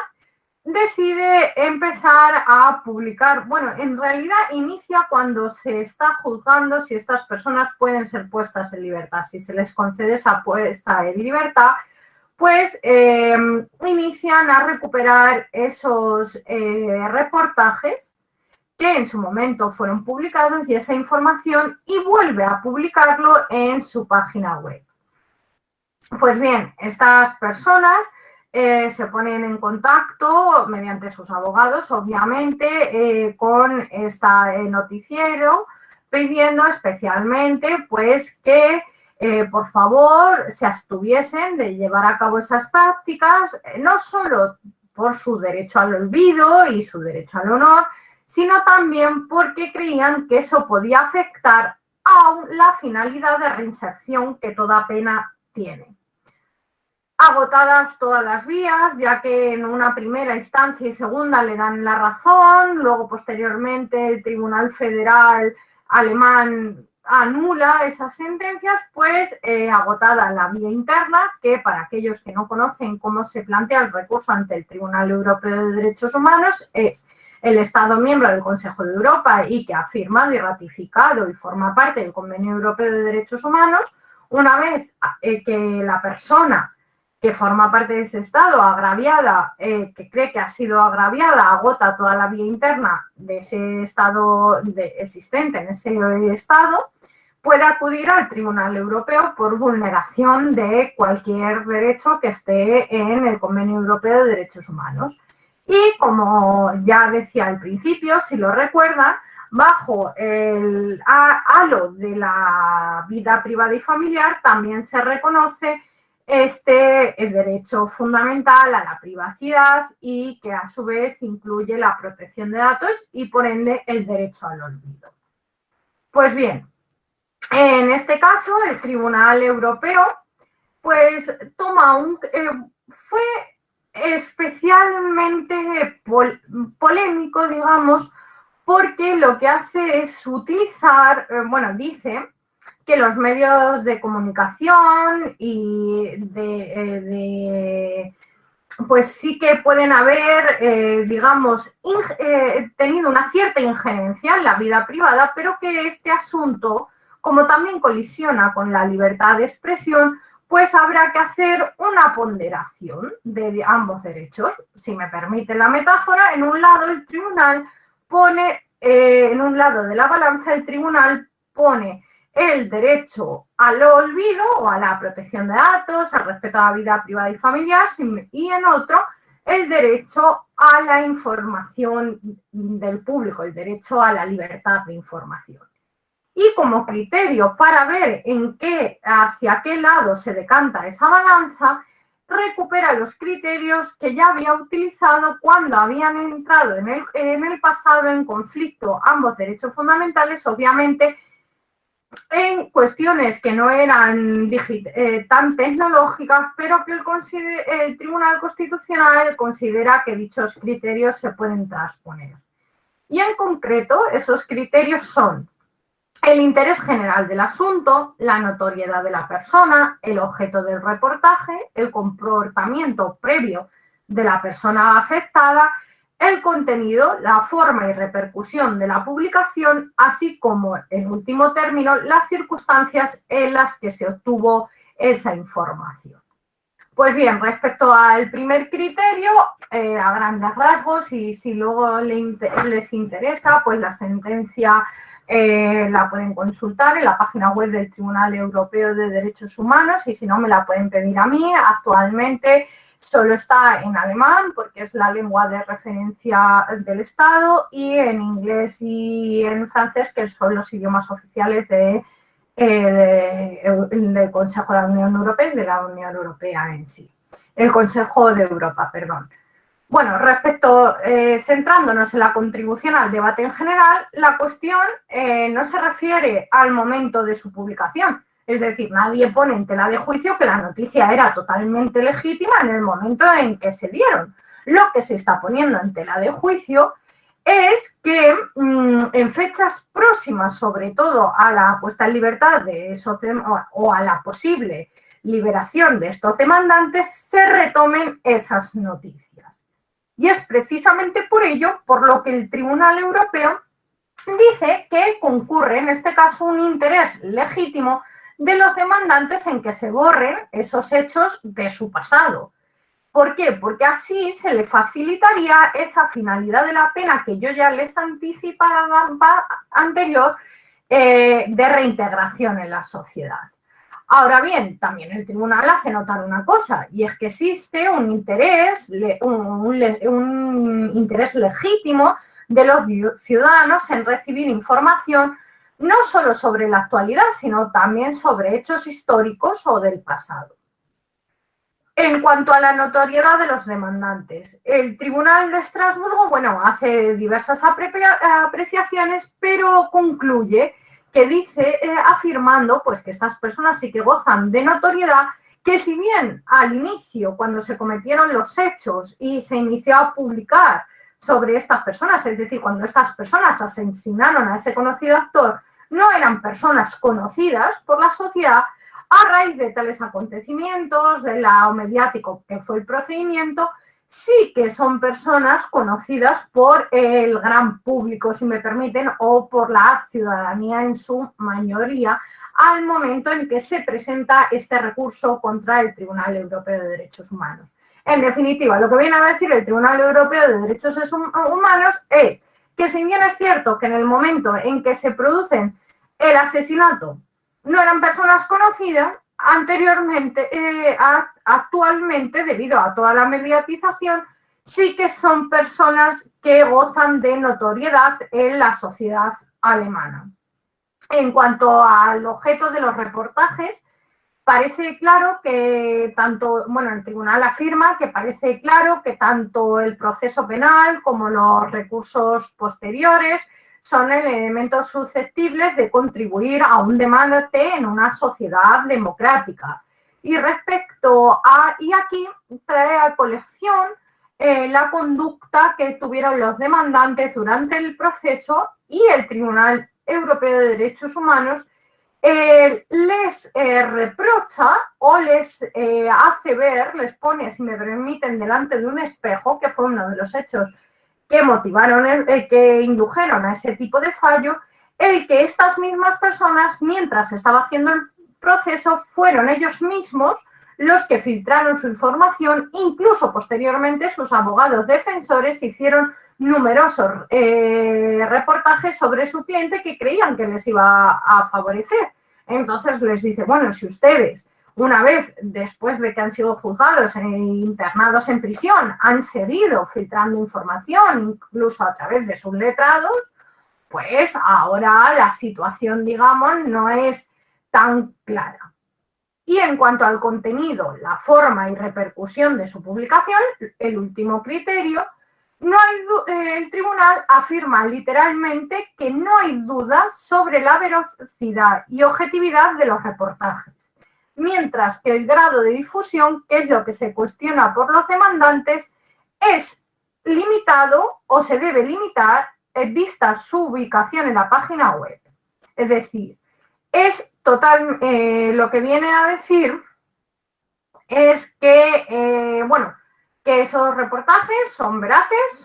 decide empezar a publicar, bueno, en realidad inicia cuando se está juzgando si estas personas pueden ser puestas en libertad, si se les concede esa puesta en libertad, pues inician a recuperar esos reportajes que en su momento fueron publicados y esa información y vuelve a publicarlo en su página web. Pues bien, estas personas se ponen en contacto mediante sus abogados, obviamente, con este noticiero, pidiendo especialmente pues que por favor se abstuviesen de llevar a cabo esas prácticas, no solo por su derecho al olvido y su derecho al honor, sino también porque creían que eso podía afectar a la finalidad de reinserción que toda pena tiene. Agotadas todas las vías, ya que en una primera instancia y segunda le dan la razón, luego posteriormente el Tribunal Federal alemán anula esas sentencias, pues agotada la vía interna, que para aquellos que no conocen cómo se plantea el recurso ante el Tribunal Europeo de Derechos Humanos, es el Estado miembro del Consejo de Europa y que ha firmado y ratificado y forma parte del Convenio Europeo de Derechos Humanos. Una vez que la persona que forma parte de ese estado agraviada, que cree que ha sido agraviada, agota toda la vía interna de ese estado existente en ese estado, puede acudir al Tribunal Europeo por vulneración de cualquier derecho que esté en el Convenio Europeo de Derechos Humanos. Y como ya decía al principio, si lo recuerdan, bajo el halo de la vida privada y familiar también se reconoce el derecho fundamental a la privacidad y que a su vez incluye la protección de datos y por ende el derecho al olvido. Pues bien, en este caso el Tribunal Europeo pues toma fue especialmente polémico, digamos, porque lo que hace es utilizar, dice que los medios de comunicación y pues sí que pueden haber, digamos, tenido una cierta injerencia en la vida privada, pero que este asunto, como también colisiona con la libertad de expresión, pues habrá que hacer una ponderación de ambos derechos. Si me permite la metáfora, en un lado el tribunal pone, en un lado de la balanza, el tribunal pone el derecho al olvido o a la protección de datos, al respeto a la vida privada y familiar, y en otro el derecho a la información del público, el derecho a la libertad de información. Y como criterio para ver hacia qué lado se decanta esa balanza, recupera los criterios que ya había utilizado cuando habían entrado en el pasado en conflicto ambos derechos fundamentales, obviamente en cuestiones que no eran tan tecnológicas, pero que el Tribunal Constitucional considera que dichos criterios se pueden transponer. Y en concreto, esos criterios son el interés general del asunto, la notoriedad de la persona, el objeto del reportaje, el comportamiento previo de la persona afectada, el contenido, la forma y repercusión de la publicación, así como, en último término, las circunstancias en las que se obtuvo esa información. Pues bien, respecto al primer criterio, a grandes rasgos, y si luego les interesa, pues la sentencia la pueden consultar en la página web del Tribunal Europeo de Derechos Humanos, y si no, me la pueden pedir a mí. Actualmente solo está en alemán, porque es la lengua de referencia del Estado, y en inglés y en francés, que son los idiomas oficiales del Consejo de la Unión Europea y de la Unión Europea en sí. El Consejo de Europa, perdón. Bueno, centrándonos en la contribución al debate en general, la cuestión no se refiere al momento de su publicación. Es decir, nadie pone en tela de juicio que la noticia era totalmente legítima en el momento en que se dieron. Lo que se está poniendo en tela de juicio es que en fechas próximas, sobre todo a la puesta en libertad de esos o a la posible liberación de estos demandantes, se retomen esas noticias. Y es precisamente por ello por lo que el Tribunal Europeo dice que concurre en este caso un interés legítimo de los demandantes en que se borren esos hechos de su pasado. ¿Por qué? Porque así se le facilitaría esa finalidad de la pena que yo ya les anticipaba anterior, de reintegración en la sociedad. Ahora bien, también el tribunal hace notar una cosa, y es que existe un interés legítimo de los ciudadanos en recibir información no solo sobre la actualidad, sino también sobre hechos históricos o del pasado. En cuanto a la notoriedad de los demandantes, el Tribunal de Estrasburgo, hace diversas apreciaciones, pero concluye que dice, afirmando pues, que estas personas sí que gozan de notoriedad, que si bien al inicio, cuando se cometieron los hechos y se inició a publicar sobre estas personas, es decir, cuando estas personas asesinaron a ese conocido actor, no eran personas conocidas por la sociedad, a raíz de tales acontecimientos, de lo mediático que fue el procedimiento, sí que son personas conocidas por el gran público, si me permiten, o por la ciudadanía en su mayoría, al momento en que se presenta este recurso contra el Tribunal Europeo de Derechos Humanos. En definitiva, lo que viene a decir el Tribunal Europeo de Derechos Humanos es que si bien es cierto que en el momento en que se producen el asesinato no eran personas conocidas, anteriormente, actualmente, debido a toda la mediatización, sí que son personas que gozan de notoriedad en la sociedad alemana. En cuanto al objeto de los reportajes, parece claro que el tribunal afirma que parece claro que tanto el proceso penal como los recursos posteriores son elementos susceptibles de contribuir a un demandante en una sociedad democrática. Y aquí trae a colección la conducta que tuvieron los demandantes durante el proceso y el Tribunal Europeo de Derechos Humanos les reprocha o les hace ver, les pone, si me permiten, delante de un espejo, que fue uno de los hechos que motivaron, que indujeron a ese tipo de fallo, el que estas mismas personas, mientras estaba haciendo el proceso, fueron ellos mismos los que filtraron su información, incluso posteriormente sus abogados defensores hicieron numerosos reportajes sobre su cliente que creían que les iba a favorecer. Entonces les dice, bueno, si ustedes, una vez después de que han sido juzgados e internados en prisión, han seguido filtrando información, incluso a través de sus letrados, pues ahora la situación, digamos, no es tan clara. Y en cuanto al contenido, la forma y repercusión de su publicación, el último criterio, el tribunal afirma literalmente que no hay dudas sobre la veracidad y objetividad de los reportajes, mientras que el grado de difusión, que es lo que se cuestiona por los demandantes, es limitado o se debe limitar vista su ubicación en la página web. Es decir, es total, lo que viene a decir es que, que esos reportajes son veraces,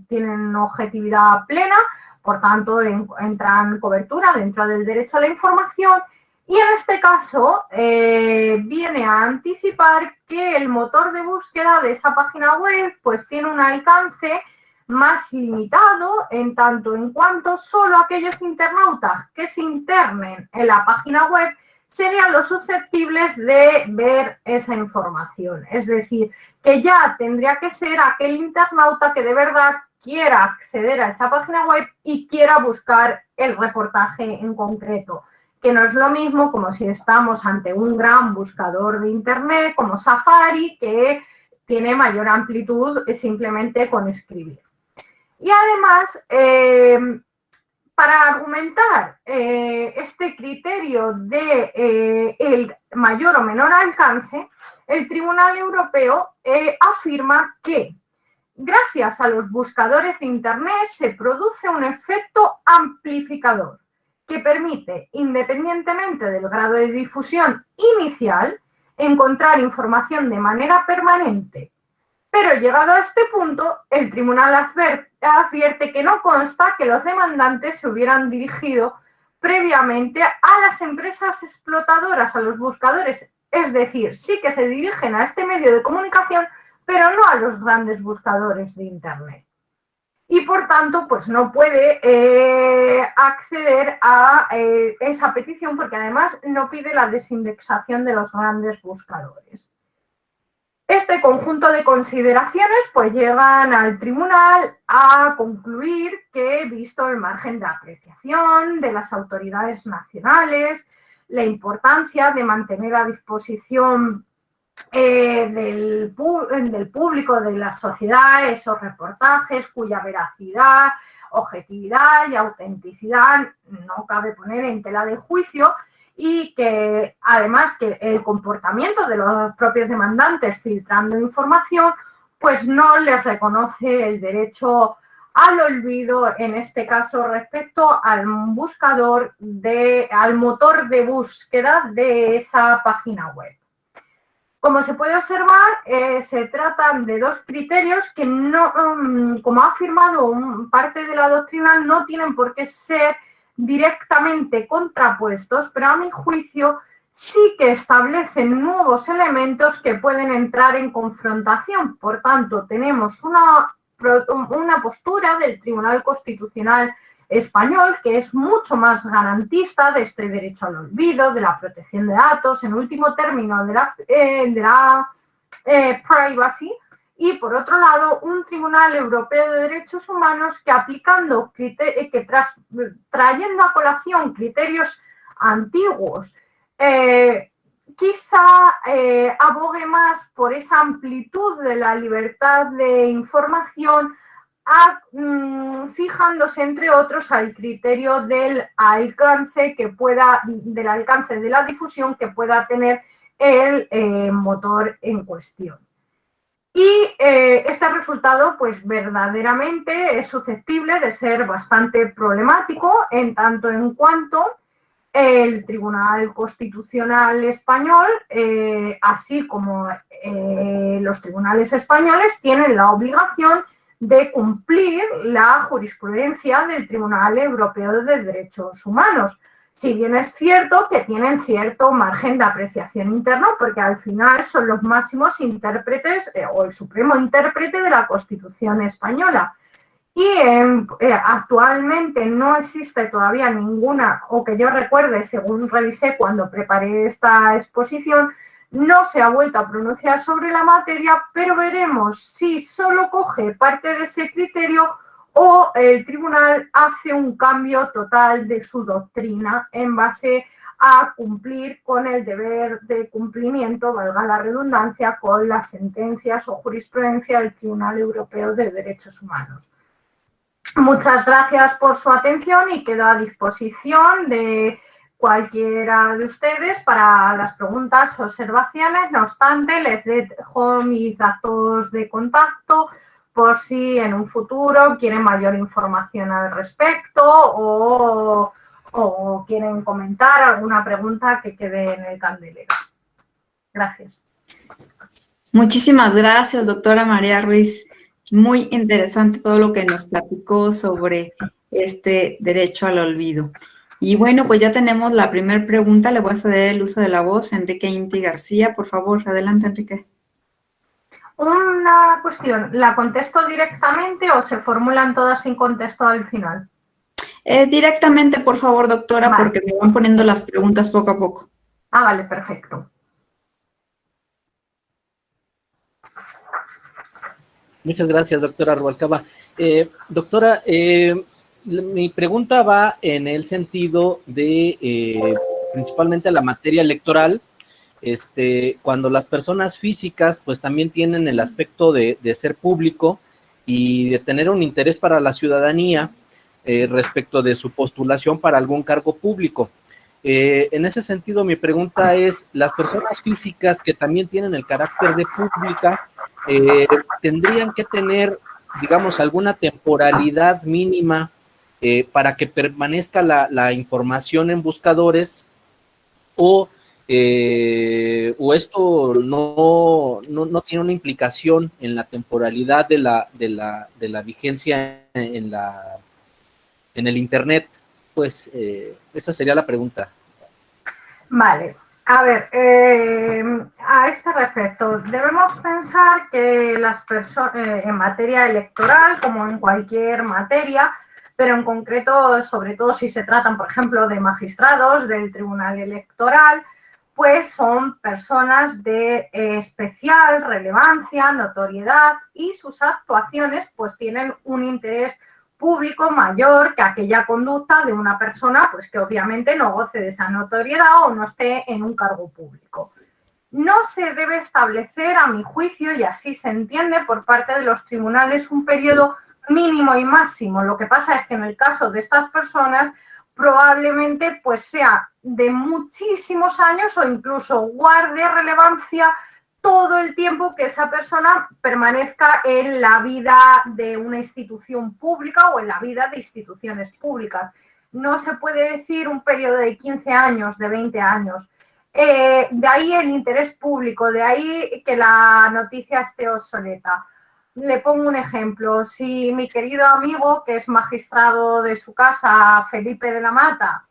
tienen objetividad plena, por tanto entran cobertura dentro del derecho a la información y en este caso viene a anticipar que el motor de búsqueda de esa página web pues tiene un alcance más limitado en tanto en cuanto solo aquellos internautas que se internen en la página web serían los susceptibles de ver esa información. Es decir, que ya tendría que ser aquel internauta que de verdad quiera acceder a esa página web y quiera buscar el reportaje en concreto, que no es lo mismo como si estamos ante un gran buscador de Internet como Safari, que tiene mayor amplitud simplemente con escribir. Y además, para argumentar este criterio de el mayor o menor alcance, el Tribunal Europeo afirma que gracias a los buscadores de Internet se produce un efecto amplificador que permite, independientemente del grado de difusión inicial, encontrar información de manera permanente. Pero llegado a este punto, el tribunal advierte que no consta que los demandantes se hubieran dirigido previamente a las empresas explotadoras, a los buscadores. Es decir, sí que se dirigen a este medio de comunicación, pero no a los grandes buscadores de Internet. Y por tanto, pues no puede acceder a esa petición porque además no pide la desindexación de los grandes buscadores. Este conjunto de consideraciones pues llevan al tribunal a concluir que, visto el margen de apreciación de las autoridades nacionales, la importancia de mantener a disposición del público, de la sociedad, esos reportajes cuya veracidad, objetividad y autenticidad no cabe poner en tela de juicio, y que además que el comportamiento de los propios demandantes filtrando información pues no les reconoce el derecho al olvido, en este caso respecto al buscador, al motor de búsqueda de esa página web. Como se puede observar, se tratan de dos criterios que no, como ha afirmado parte de la doctrina, no tienen por qué ser directamente contrapuestos, pero a mi juicio sí que establecen nuevos elementos que pueden entrar en confrontación. Por tanto, tenemos una postura del Tribunal Constitucional Español que es mucho más garantista de este derecho al olvido, de la protección de datos, en último término de la privacy. Y, por otro lado, un Tribunal Europeo de Derechos Humanos que trayendo a colación criterios antiguos, quizá abogue más por esa amplitud de la libertad de información, fijándose, entre otros, al criterio del alcance de la difusión que pueda tener el motor en cuestión. Y este resultado, pues verdaderamente es susceptible de ser bastante problemático en tanto en cuanto el Tribunal Constitucional Español, así como los tribunales españoles, tienen la obligación de cumplir la jurisprudencia del Tribunal Europeo de Derechos Humanos. Si bien es cierto que tienen cierto margen de apreciación interno, porque al final son los máximos intérpretes o el supremo intérprete de la Constitución española. Y actualmente no existe todavía ninguna, o que yo recuerde, según revisé cuando preparé esta exposición, no se ha vuelto a pronunciar sobre la materia, pero veremos si solo coge parte de ese criterio o el tribunal hace un cambio total de su doctrina en base a cumplir con el deber de cumplimiento, valga la redundancia, con las sentencias o jurisprudencia del Tribunal Europeo de Derechos Humanos. Muchas gracias por su atención y quedo a disposición de cualquiera de ustedes para las preguntas o observaciones. No obstante, les dejo mis datos de contacto por si en un futuro quieren mayor información al respecto o quieren comentar alguna pregunta que quede en el candelero. Gracias. Muchísimas gracias, doctora María Ruiz. Muy interesante todo lo que nos platicó sobre este derecho al olvido. Y bueno, pues ya tenemos la primera pregunta. Le voy a ceder el uso de la voz a Enrique Inti García. Por favor, adelante, Enrique. Una cuestión, ¿la contesto directamente o se formulan todas sin contexto al final? Directamente, por favor, doctora, vale, porque me van poniendo las preguntas poco a poco. Ah, vale, perfecto. Muchas gracias, doctora Rubalcaba. Doctora, mi pregunta va en el sentido de principalmente la materia electoral. Cuando las personas físicas pues también tienen el aspecto de ser público y de tener un interés para la ciudadanía respecto de su postulación para algún cargo público. En ese sentido, mi pregunta es, las personas físicas que también tienen el carácter de pública, ¿tendrían que tener, digamos, alguna temporalidad mínima para que permanezca la información en buscadores o esto no tiene una implicación en la temporalidad de la vigencia en el Internet? Pues esa sería la pregunta. Vale, a ver, a este respecto, debemos pensar que las personas, en materia electoral, como en cualquier materia, pero en concreto, sobre todo si se tratan, por ejemplo, de magistrados del Tribunal Electoral, pues son personas de especial relevancia, notoriedad, y sus actuaciones pues tienen un interés público mayor que aquella conducta de una persona pues que obviamente no goce de esa notoriedad o no esté en un cargo público. No se debe establecer, a mi juicio, y así se entiende por parte de los tribunales, un periodo mínimo y máximo. Lo que pasa es que en el caso de estas personas probablemente pues sea de muchísimos años o incluso guarde relevancia todo el tiempo que esa persona permanezca en la vida de una institución pública o en la vida de instituciones públicas. No se puede decir un periodo de 15 años, de 20 años. De ahí el interés público, de ahí que la noticia esté obsoleta. Le pongo un ejemplo. Si mi querido amigo, que es magistrado de su casa, Felipe de la Mata,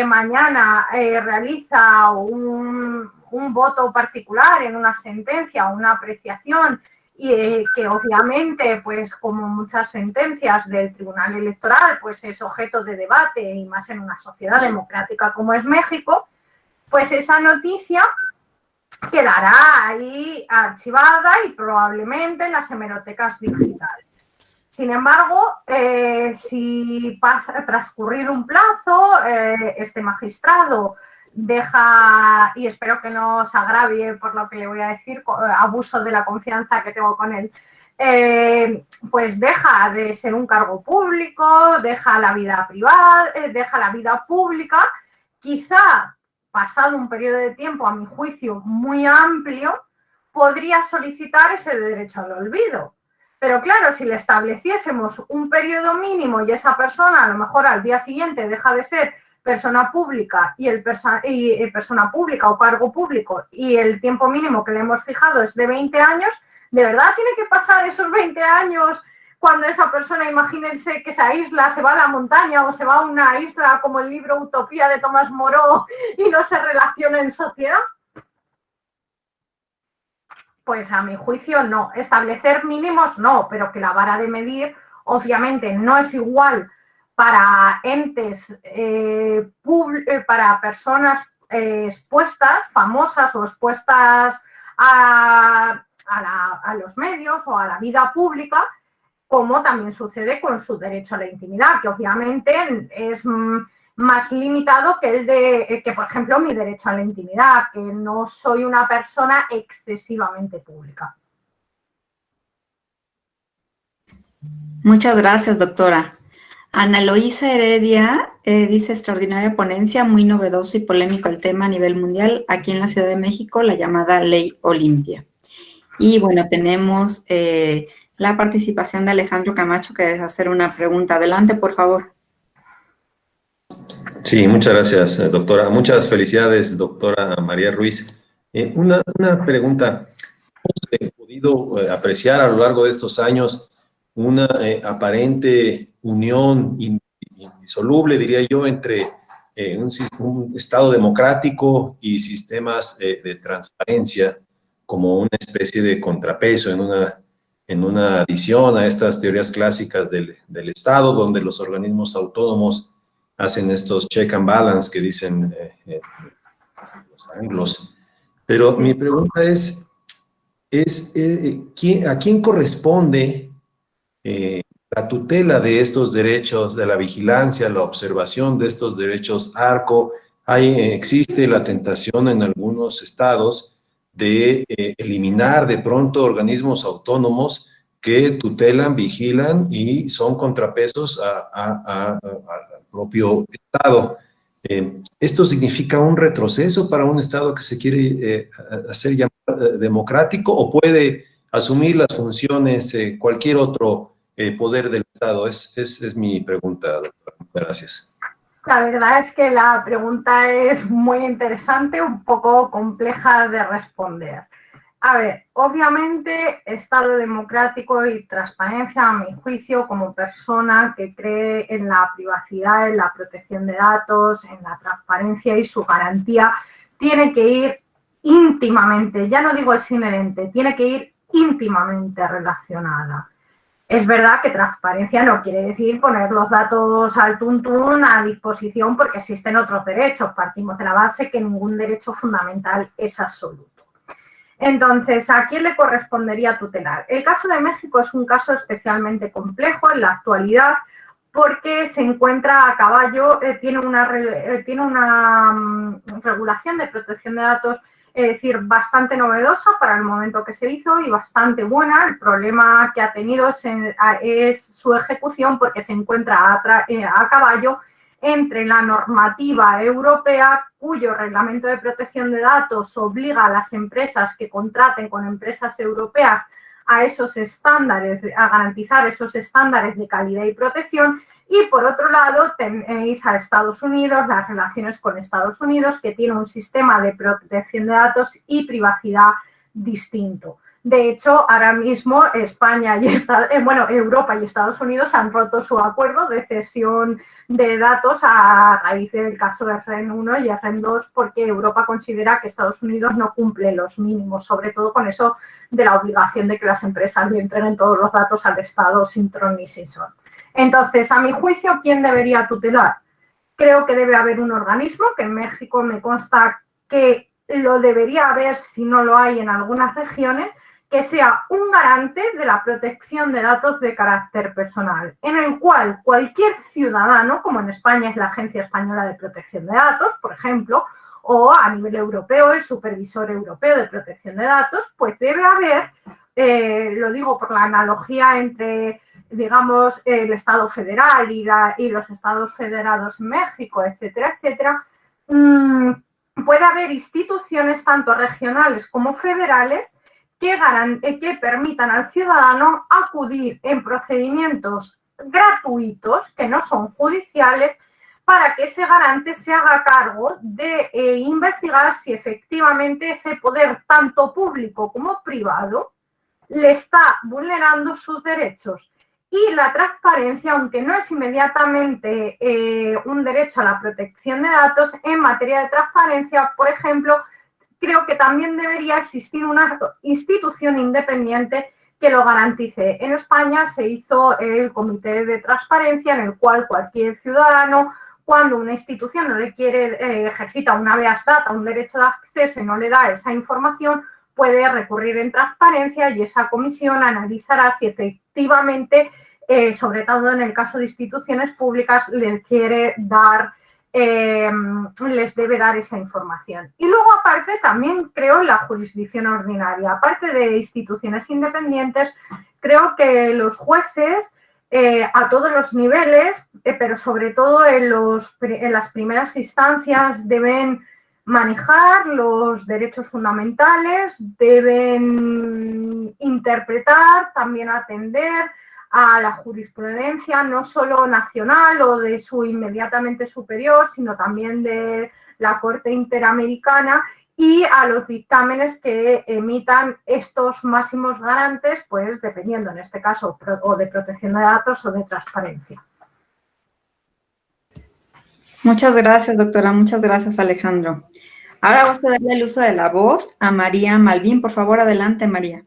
mañana realiza un voto particular en una sentencia o una apreciación y que obviamente, pues como muchas sentencias del Tribunal Electoral, pues es objeto de debate y más en una sociedad democrática como es México, pues esa noticia quedará ahí archivada y probablemente en las hemerotecas digitales. Sin embargo, si pasa transcurrido un plazo, este magistrado deja, y espero que no os agravie por lo que le voy a decir, abuso de la confianza que tengo con él, pues deja de ser un cargo público, deja la vida privada, deja la vida pública, quizá pasado un periodo de tiempo, a mi juicio, muy amplio, podría solicitar ese derecho al olvido. Pero claro, si le estableciésemos un periodo mínimo y esa persona a lo mejor al día siguiente deja de ser persona pública persona pública o cargo público y el tiempo mínimo que le hemos fijado es de 20 años, ¿de verdad tiene que pasar esos 20 años cuando esa persona, imagínense que se aísla, se va a la montaña o se va a una isla como el libro Utopía de Tomás Moreau y no se relaciona en sociedad? Pues a mi juicio no. Establecer mínimos no, pero que la vara de medir obviamente no es igual para entes, para personas expuestas, famosas o expuestas a los medios o a la vida pública, como también sucede con su derecho a la intimidad, que obviamente es más limitado que el que, por ejemplo, mi derecho a la intimidad, que no soy una persona excesivamente pública. Muchas gracias, doctora. Ana Eloísa Heredia dice: extraordinaria ponencia, muy novedoso y polémico el tema a nivel mundial, aquí en la Ciudad de México, la llamada Ley Olimpia. Y bueno, tenemos la participación de Alejandro Camacho, que desea hacer una pregunta. Adelante, por favor. Sí, muchas gracias, doctora. Muchas felicidades, doctora María Ruiz. Una pregunta. Hemos podido apreciar a lo largo de estos años una aparente unión indisoluble, diría yo, entre un Estado democrático y sistemas de transparencia como una especie de contrapeso en una adición a estas teorías clásicas del Estado, donde los organismos autónomos hacen estos check and balance que dicen los anglos. Pero mi pregunta es ¿a quién corresponde la tutela de estos derechos, de la vigilancia, la observación de estos derechos ARCO? Existe la tentación en algunos estados de eliminar de pronto organismos autónomos que tutelan, vigilan y son contrapesos al propio Estado. ¿Esto significa un retroceso para un Estado que se quiere hacer llamar democrático, o puede asumir las funciones cualquier otro poder del Estado? Es mi pregunta, doctora. Gracias. La verdad es que la pregunta es muy interesante, un poco compleja de responder. A ver, obviamente, Estado democrático y transparencia, a mi juicio, como persona que cree en la privacidad, en la protección de datos, en la transparencia y su garantía, tiene que ir íntimamente, ya no digo es inherente, tiene que ir íntimamente relacionada. Es verdad que transparencia no quiere decir poner los datos al tuntún a disposición porque existen otros derechos. Partimos de la base que ningún derecho fundamental es absoluto. Entonces, ¿a quién le correspondería tutelar? El caso de México es un caso especialmente complejo en la actualidad porque se encuentra a caballo, tiene una regulación de protección de datos, es decir, bastante novedosa para el momento que se hizo y bastante buena. El problema que ha tenido es su ejecución, porque se encuentra a caballo entre la normativa europea, cuyo reglamento de protección de datos obliga a las empresas que contraten con empresas europeas a esos estándares, a garantizar esos estándares de calidad y protección, y por otro lado tenéis a Estados Unidos, las relaciones con Estados Unidos, que tiene un sistema de protección de datos y privacidad distinto. De hecho, ahora mismo España y Europa y Estados Unidos han roto su acuerdo de cesión de datos a raíz del caso de REN 1 y REN 2, porque Europa considera que Estados Unidos no cumple los mínimos, sobre todo con eso de la obligación de que las empresas le entreguen todos los datos al Estado sin ton ni sin son. Entonces, a mi juicio, ¿quién debería tutelar? Creo que debe haber un organismo, que en México me consta que lo debería haber si no lo hay en algunas regiones, que sea un garante de la protección de datos de carácter personal, en el cual cualquier ciudadano, como en España es la Agencia Española de Protección de Datos, por ejemplo, o a nivel europeo el Supervisor Europeo de Protección de Datos, pues debe haber, lo digo por la analogía entre, digamos, el Estado federal y los Estados federados México, etcétera, etcétera, puede haber instituciones tanto regionales como federales que permitan al ciudadano acudir en procedimientos gratuitos, que no son judiciales, para que ese garante se haga cargo de investigar si efectivamente ese poder, tanto público como privado, le está vulnerando sus derechos. Y la transparencia, aunque no es inmediatamente un derecho a la protección de datos, en materia de transparencia, por ejemplo, creo que también debería existir una institución independiente que lo garantice. En España se hizo el Comité de Transparencia, en el cual cualquier ciudadano, cuando una institución no le quiere, ejercita una habeas data, un derecho de acceso y no le da esa información, puede recurrir en transparencia y esa comisión analizará si efectivamente, sobre todo en el caso de instituciones públicas, les quiere dar, les debe dar esa información. Y luego, aparte, también creo en la jurisdicción ordinaria. Aparte de instituciones independientes, creo que los jueces, a todos los niveles, pero sobre todo en las primeras instancias, deben manejar los derechos fundamentales, deben interpretar, también atender a la jurisprudencia, no solo nacional o de su inmediatamente superior, sino también de la Corte Interamericana y a los dictámenes que emitan estos máximos garantes, pues dependiendo en este caso o de protección de datos o de transparencia. Muchas gracias, doctora. Muchas gracias, Alejandro. Ahora vamos a darle el uso de la voz a María Malvín. Por favor, adelante, María.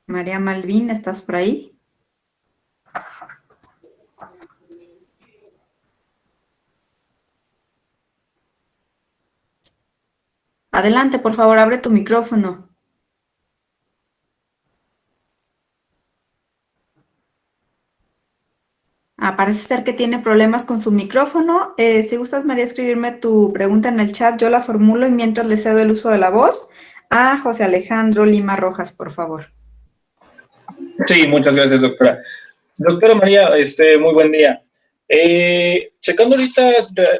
María Malvín, ¿estás por ahí? Adelante, por favor, abre tu micrófono. Parece ser que tiene problemas con su micrófono. Si gustas, María, escribirme tu pregunta en el chat, yo la formulo y mientras le cedo el uso de la voz a José Alejandro Lima Rojas, por favor. Sí, muchas gracias, doctora. Doctora María, muy buen día. Checando ahorita,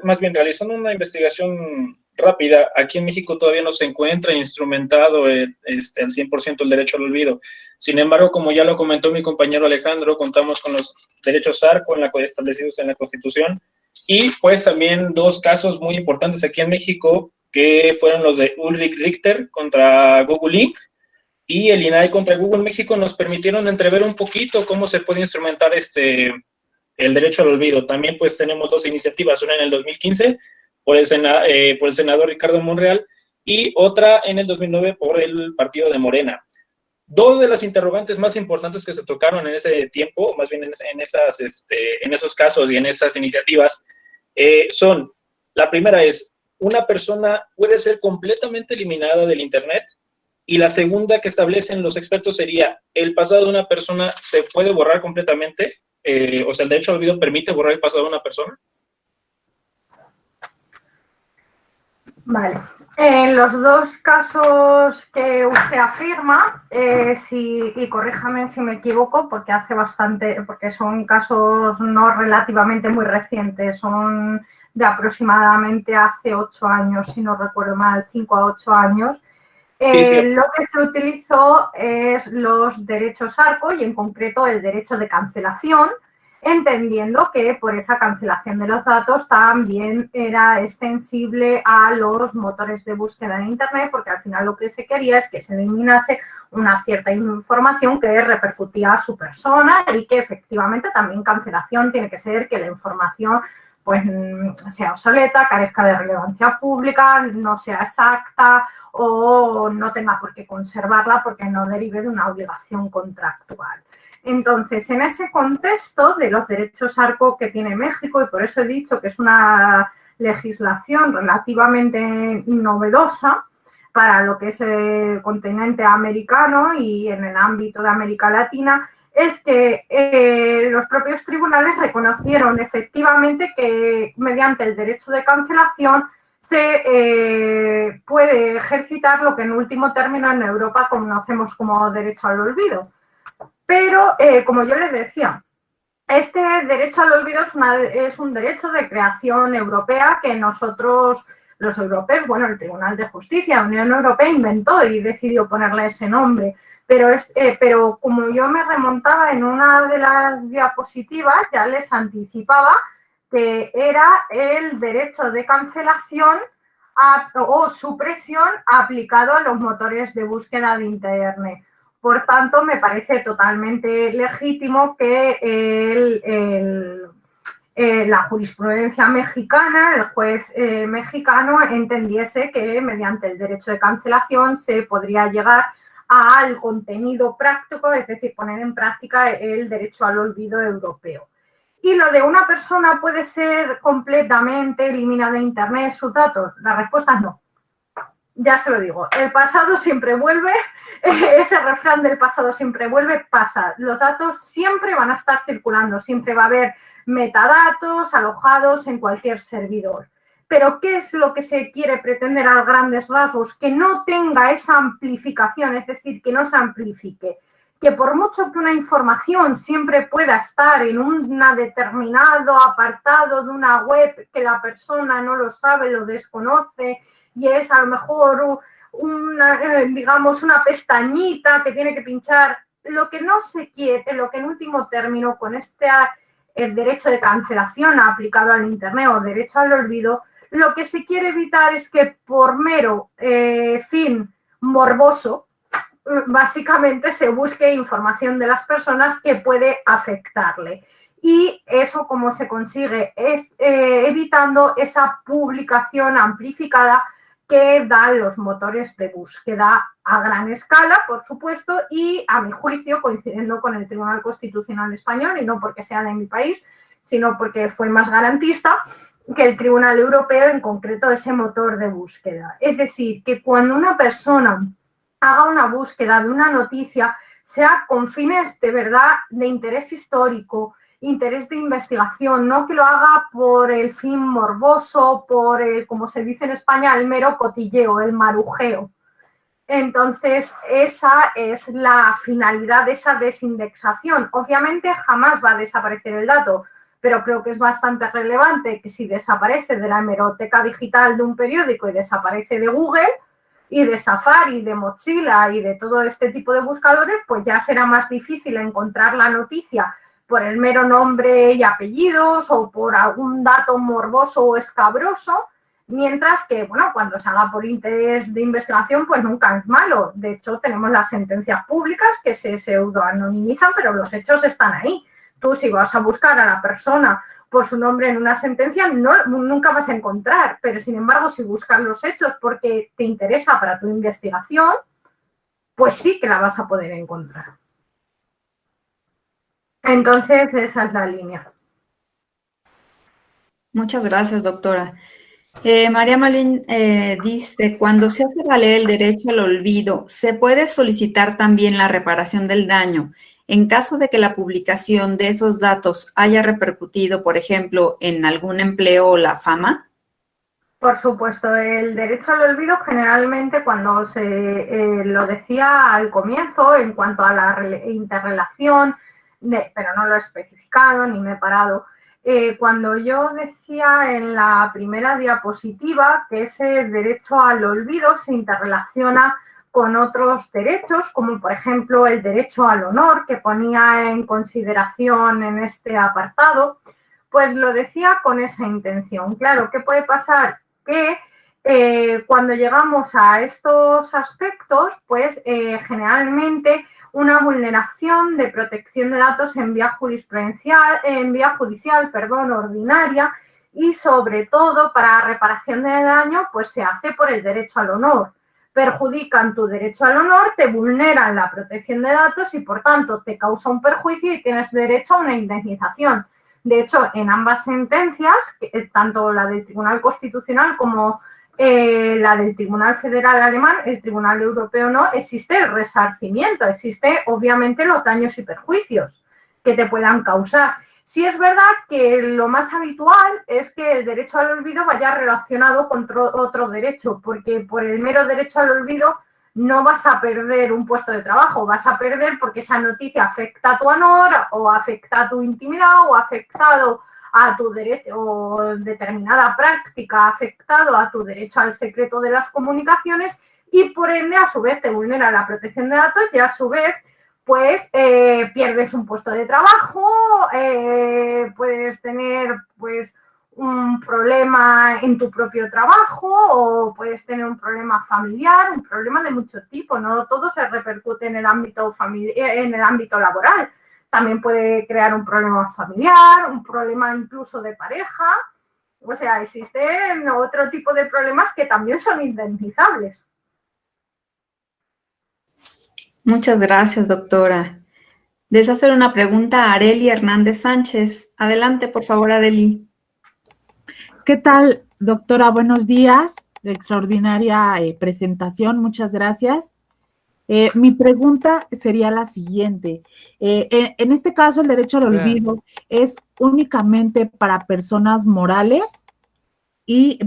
más bien realizando una investigación rápida, aquí en México todavía no se encuentra instrumentado al 100% el derecho al olvido. Sin embargo, como ya lo comentó mi compañero Alejandro, contamos con los derechos ARCO establecidos en la Constitución y pues también dos casos muy importantes aquí en México que fueron los de Ulrich Richter contra Google Inc. y el INAI contra Google México nos permitieron entrever un poquito cómo se puede instrumentar el derecho al olvido. También pues tenemos dos iniciativas, una en el 2015 por el senador Ricardo Monreal y otra en el 2009 por el partido de Morena. Dos de las interrogantes más importantes que se tocaron en ese tiempo, más bien en esos casos y en esas iniciativas, son, la primera es, ¿una persona puede ser completamente eliminada del Internet? Y la segunda que establecen los expertos sería, ¿el pasado de una persona se puede borrar completamente? O sea, ¿el derecho al olvido permite borrar el pasado de una persona? Vale. En los dos casos que usted afirma, y corríjame si me equivoco, porque son casos no relativamente muy recientes, son de aproximadamente hace 8 años, si no recuerdo mal, 5 a 8 años. Sí. Lo que se utilizó es los derechos ARCO y en concreto el derecho de cancelación, entendiendo que por esa cancelación de los datos también era extensible a los motores de búsqueda de Internet, porque al final lo que se quería es que se eliminase una cierta información que repercutía a su persona y que efectivamente también cancelación tiene que ser que la información pues sea obsoleta, carezca de relevancia pública, no sea exacta o no tenga por qué conservarla porque no derive de una obligación contractual. Entonces, en ese contexto de los derechos ARCO que tiene México, y por eso he dicho que es una legislación relativamente novedosa para lo que es el continente americano y en el ámbito de América Latina, es que los propios tribunales reconocieron efectivamente que mediante el derecho de cancelación se puede ejercitar lo que en último término en Europa conocemos como derecho al olvido. Pero, como yo les decía, este derecho al olvido es un derecho de creación europea que nosotros Los europeos, bueno, el Tribunal de Justicia, la Unión Europea inventó y decidió ponerle ese nombre. Pero como yo me remontaba en una de las diapositivas, ya les anticipaba que era el derecho de cancelación o supresión aplicado a los motores de búsqueda de Internet. Por tanto, me parece totalmente legítimo que la jurisprudencia mexicana, el juez mexicano, entendiese que mediante el derecho de cancelación se podría llegar al contenido práctico, es decir, poner en práctica el derecho al olvido europeo. ¿Y lo de una persona puede ser completamente eliminada de Internet sus datos? La respuesta es no. Ya se lo digo, el pasado siempre vuelve, ese refrán del pasado siempre vuelve, pasa. Los datos siempre van a estar circulando, siempre va a haber metadatos alojados en cualquier servidor. Pero ¿qué es lo que se quiere pretender a grandes rasgos? Que no tenga esa amplificación, es decir, que no se amplifique. Que por mucho que una información siempre pueda estar en un determinado apartado de una web que la persona no lo sabe, lo desconoce, y es a lo mejor digamos, una pestañita que tiene que pinchar, lo que no se quiere, lo que en último término con el derecho de cancelación aplicado al Internet o derecho al olvido, lo que se quiere evitar es que por mero fin morboso, básicamente se busque información de las personas que puede afectarle. Y eso como se consigue es evitando esa publicación amplificada que dan los motores de búsqueda a gran escala, por supuesto, y a mi juicio, coincidiendo con el Tribunal Constitucional Español, y no porque sea de mi país, sino porque fue más garantista que el Tribunal Europeo, en concreto ese motor de búsqueda. Es decir, que cuando una persona haga una búsqueda de una noticia, sea con fines de verdad de interés histórico, interés de investigación, no que lo haga por el fin morboso, por el, como se dice en España, el mero cotilleo, el marujeo. Entonces, esa es la finalidad de esa desindexación. Obviamente, jamás va a desaparecer el dato, pero creo que es bastante relevante que si desaparece de la hemeroteca digital de un periódico y desaparece de Google y de Safari, de Mozilla y de todo este tipo de buscadores, pues ya será más difícil encontrar la noticia por el mero nombre y apellidos o por algún dato morboso o escabroso, mientras que, bueno, cuando se haga por interés de investigación, pues nunca es malo. De hecho, tenemos las sentencias públicas que se pseudo-anonimizan, pero los hechos están ahí. Tú, si vas a buscar a la persona por su nombre en una sentencia, nunca vas a encontrar, pero sin embargo, si buscas los hechos porque te interesa para tu investigación, pues sí que la vas a poder encontrar. Entonces, esa es la línea. Muchas gracias, doctora. María Malín dice, cuando se hace valer el derecho al olvido, ¿se puede solicitar también la reparación del daño en caso de que la publicación de esos datos haya repercutido, por ejemplo, en algún empleo o la fama? Por supuesto, el derecho al olvido generalmente, cuando lo decía al comienzo, en cuanto a la interrelación, pero no lo he especificado ni me he parado, cuando yo decía en la primera diapositiva que ese derecho al olvido se interrelaciona con otros derechos, como por ejemplo el derecho al honor que ponía en consideración en este apartado, pues lo decía con esa intención. Claro, ¿qué puede pasar? Que cuando llegamos a estos aspectos, pues generalmente una vulneración de protección de datos en vía judicial, ordinaria, y sobre todo para reparación de daño, pues se hace por el derecho al honor. Perjudican tu derecho al honor, te vulneran la protección de datos y por tanto te causa un perjuicio y tienes derecho a una indemnización. De hecho, en ambas sentencias, tanto la del Tribunal Constitucional como la del Tribunal Federal Alemán, el Tribunal Europeo no, existe el resarcimiento, existe obviamente los daños y perjuicios que te puedan causar. Sí es verdad que lo más habitual es que el derecho al olvido vaya relacionado con otro derecho, porque por el mero derecho al olvido no vas a perder un puesto de trabajo, vas a perder porque esa noticia afecta a tu honor o afecta a tu intimidad o ha afectado a tu derecho, o determinada práctica ha afectado a tu derecho al secreto de las comunicaciones y por ende a su vez te vulnera la protección de datos y a su vez pues pierdes un puesto de trabajo, puedes tener pues un problema en tu propio trabajo o puedes tener un problema familiar, un problema de mucho tipo, no todo se repercute en el ámbito en el ámbito laboral, también puede crear un problema familiar, un problema incluso de pareja, o sea, existen otro tipo de problemas que también son indemnizables. Muchas gracias, doctora. Deseo hacer una pregunta a Arely Hernández Sánchez. Adelante, por favor, Arely. ¿Qué tal, doctora? Buenos días. Extraordinaria presentación. Muchas gracias. Mi pregunta sería la siguiente. En este caso, el derecho al olvido es únicamente para personas morales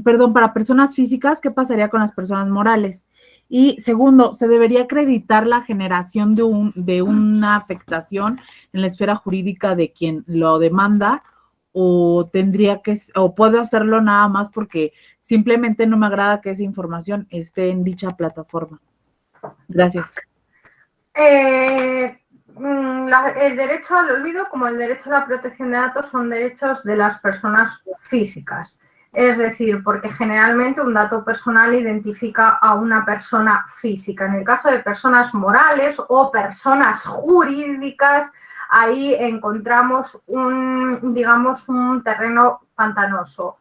para personas físicas. ¿Qué pasaría con las personas morales? Y segundo, ¿se debería acreditar la generación de una afectación en la esfera jurídica de quien lo demanda? ¿O puedo hacerlo nada más porque simplemente no me agrada que esa información esté en dicha plataforma? Gracias. El derecho al olvido, como el derecho a la protección de datos, son derechos de las personas físicas. Es decir, porque generalmente un dato personal identifica a una persona física. En el caso de personas morales o personas jurídicas, ahí encontramos un terreno pantanoso.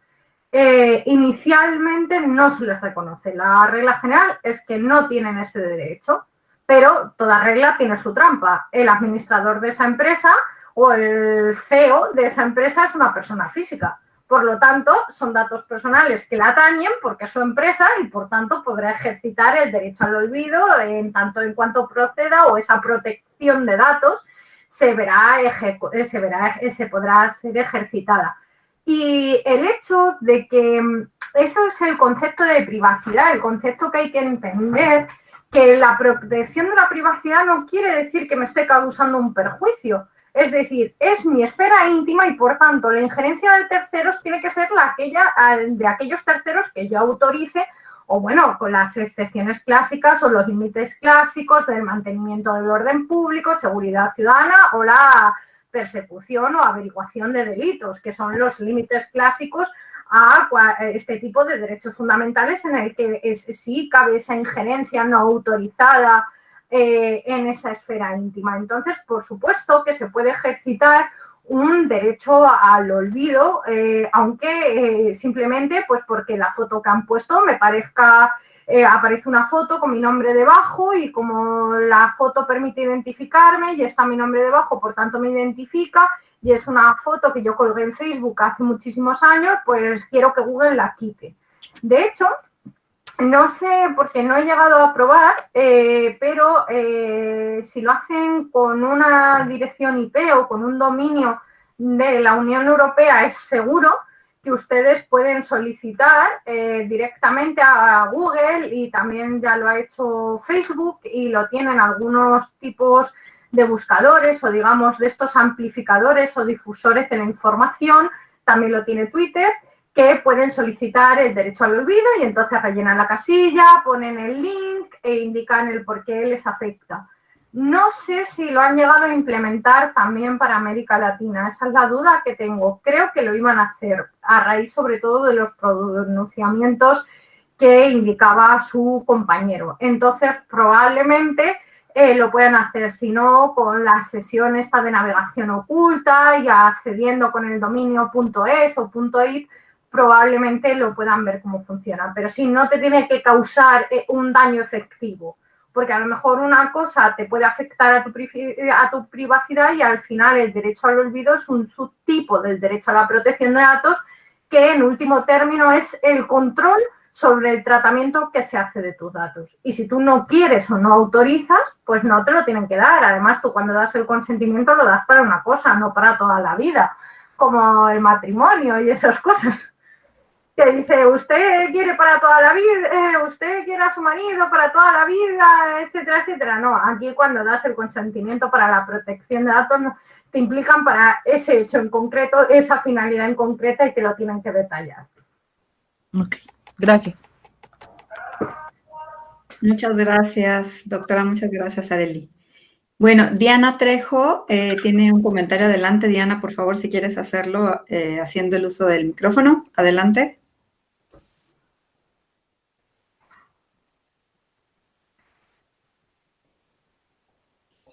Inicialmente no se les reconoce. La regla general es que no tienen ese derecho, pero toda regla tiene su trampa. El administrador de esa empresa o el CEO de esa empresa es una persona física. Por lo tanto, son datos personales que la atañen porque es su empresa y, por tanto, podrá ejercitar el derecho al olvido en tanto en cuanto proceda o esa protección de datos se podrá ser ejercitada. Y el hecho de que eso es el concepto de privacidad, el concepto que hay que entender, que la protección de la privacidad no quiere decir que me esté causando un perjuicio. Es decir, es mi esfera íntima y, por tanto, la injerencia de terceros tiene que ser de aquellos terceros que yo autorice o, bueno, con las excepciones clásicas o los límites clásicos del mantenimiento del orden público, seguridad ciudadana o la persecución o averiguación de delitos, que son los límites clásicos a este tipo de derechos fundamentales en el que sí cabe esa injerencia no autorizada en esa esfera íntima. Entonces, por supuesto que se puede ejercitar un derecho al olvido, aunque simplemente pues porque la foto que han puesto me parezca, aparece una foto con mi nombre debajo y como la foto permite identificarme y está mi nombre debajo, por tanto me identifica y es una foto que yo colgué en Facebook hace muchísimos años, pues quiero que Google la quite. De hecho, no sé, porque no he llegado a probar, pero si lo hacen con una dirección IP o con un dominio de la Unión Europea, es seguro que ustedes pueden solicitar directamente a Google y también ya lo ha hecho Facebook y lo tienen algunos tipos de buscadores o digamos de estos amplificadores o difusores de la información, también lo tiene Twitter, que pueden solicitar el derecho al olvido y entonces rellenan la casilla, ponen el link e indican el por qué les afecta. No sé si lo han llegado a implementar también para América Latina, esa es la duda que tengo. Creo que lo iban a hacer a raíz sobre todo de los pronunciamientos que indicaba su compañero. Entonces, probablemente lo puedan hacer, si no, con la sesión esta de navegación oculta y accediendo con el dominio .es o .it, probablemente lo puedan ver cómo funciona, pero sí, no te tiene que causar un daño efectivo, porque a lo mejor una cosa te puede afectar a tu privacidad y al final el derecho al olvido es un subtipo del derecho a la protección de datos que en último término es el control sobre el tratamiento que se hace de tus datos. Y si tú no quieres o no autorizas, pues no te lo tienen que dar. Además, tú cuando das el consentimiento lo das para una cosa, no para toda la vida, como el matrimonio y esas cosas. que dice, usted quiere para toda la vida, usted quiere a su marido para toda la vida, etcétera, etcétera. No, aquí cuando das el consentimiento para la protección de datos, te implican para ese hecho en concreto, esa finalidad en concreta y que lo tienen que detallar. Ok, gracias. Muchas gracias, doctora. Muchas gracias, Arely. Bueno, Diana Trejo tiene un comentario. Adelante, Diana, por favor, si quieres hacerlo haciendo el uso del micrófono. Adelante.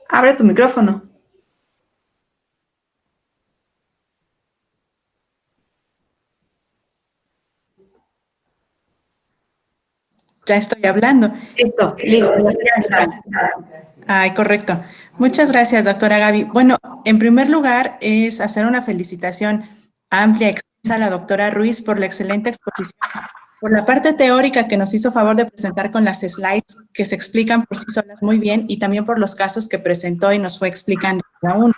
Abre tu micrófono. Ya estoy hablando. Listo, listo. Ay, correcto. Muchas gracias, doctora Gaby. Bueno, en primer lugar es hacer una felicitación amplia y extensa a la doctora Ruiz por la excelente exposición, por la parte teórica que nos hizo favor de presentar con las slides que se explican por sí solas muy bien y también por los casos que presentó y nos fue explicando cada uno.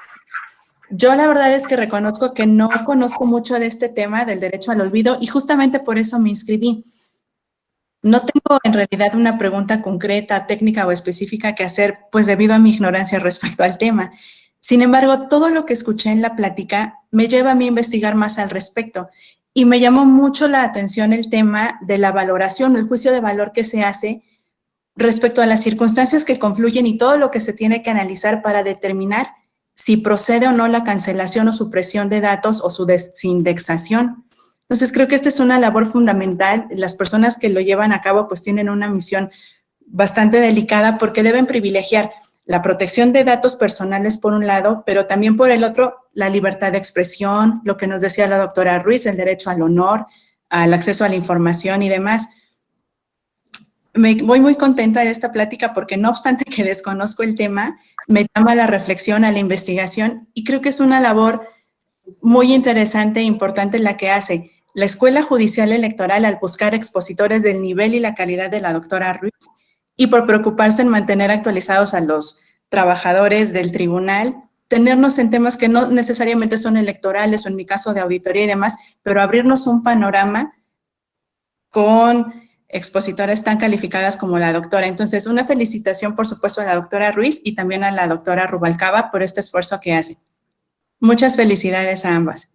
Yo la verdad es que reconozco que no conozco mucho de este tema del derecho al olvido y justamente por eso me inscribí. No tengo en realidad una pregunta concreta, técnica o específica que hacer, pues debido a mi ignorancia respecto al tema. Sin embargo, todo lo que escuché en la plática me lleva a mí a investigar más al respecto y me llamó mucho la atención el tema de la valoración, el juicio de valor que se hace respecto a las circunstancias que confluyen y todo lo que se tiene que analizar para determinar si procede o no la cancelación o supresión de datos o su desindexación. Entonces, creo que esta es una labor fundamental. Las personas que lo llevan a cabo pues tienen una misión bastante delicada porque deben privilegiar la protección de datos personales por un lado, pero también por el otro la libertad de expresión, lo que nos decía la doctora Ruiz, el derecho al honor, al acceso a la información y demás. Me voy muy contenta de esta plática porque no obstante que desconozco el tema, me llama a la reflexión, a la investigación y creo que es una labor muy interesante e importante la que hace la Escuela Judicial Electoral al buscar expositores del nivel y la calidad de la doctora Ruiz y por preocuparse en mantener actualizados a los trabajadores del tribunal, tenernos en temas que no necesariamente son electorales o en mi caso de auditoría y demás, pero abrirnos un panorama con expositoras tan calificadas como la doctora. Entonces, una felicitación, por supuesto, a la doctora Ruiz y también a la doctora Rubalcaba por este esfuerzo que hace. Muchas felicidades a ambas.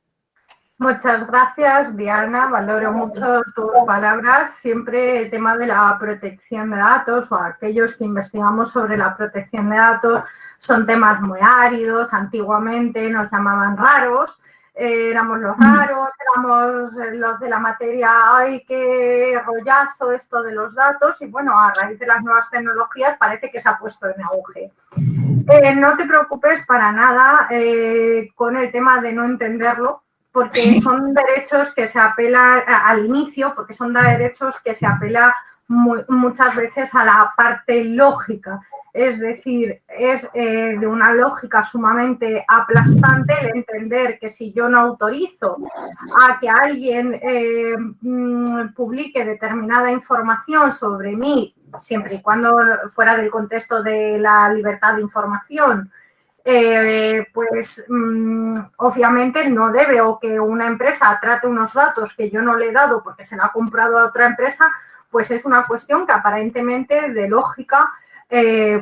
Muchas gracias, Diana. Valoro mucho tus palabras. Siempre el tema de la protección de datos o aquellos que investigamos sobre la protección de datos son temas muy áridos. Antiguamente nos llamaban raros. Éramos los raros, éramos los de la materia, ¡ay, qué rollazo esto de los datos! Y bueno, a raíz de las nuevas tecnologías parece que se ha puesto en auge. No te preocupes para nada con el tema de no entenderlo, porque son derechos que se apelan al inicio, porque son derechos que se apela muchas veces a la parte lógica. Es decir, es de una lógica sumamente aplastante el entender que si yo no autorizo a que alguien publique determinada información sobre mí, siempre y cuando fuera del contexto de la libertad de información, pues obviamente no debe, o que una empresa trate unos datos que yo no le he dado porque se la ha comprado a otra empresa, pues es una cuestión que aparentemente de lógica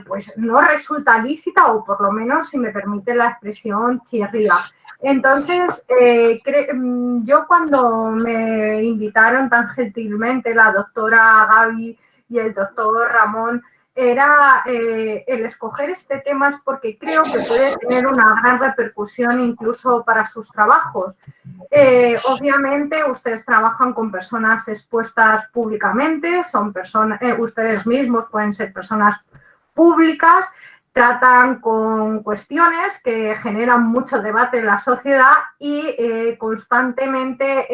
pues no resulta lícita, o por lo menos, si me permite la expresión, chirría. Entonces, yo cuando me invitaron tan gentilmente la doctora Gaby y el doctor Ramón, era el escoger este tema es porque creo que puede tener una gran repercusión incluso para sus trabajos. Obviamente ustedes trabajan con personas expuestas públicamente, son personas, ustedes mismos pueden ser personas públicas, tratan con cuestiones que generan mucho debate en la sociedad y constantemente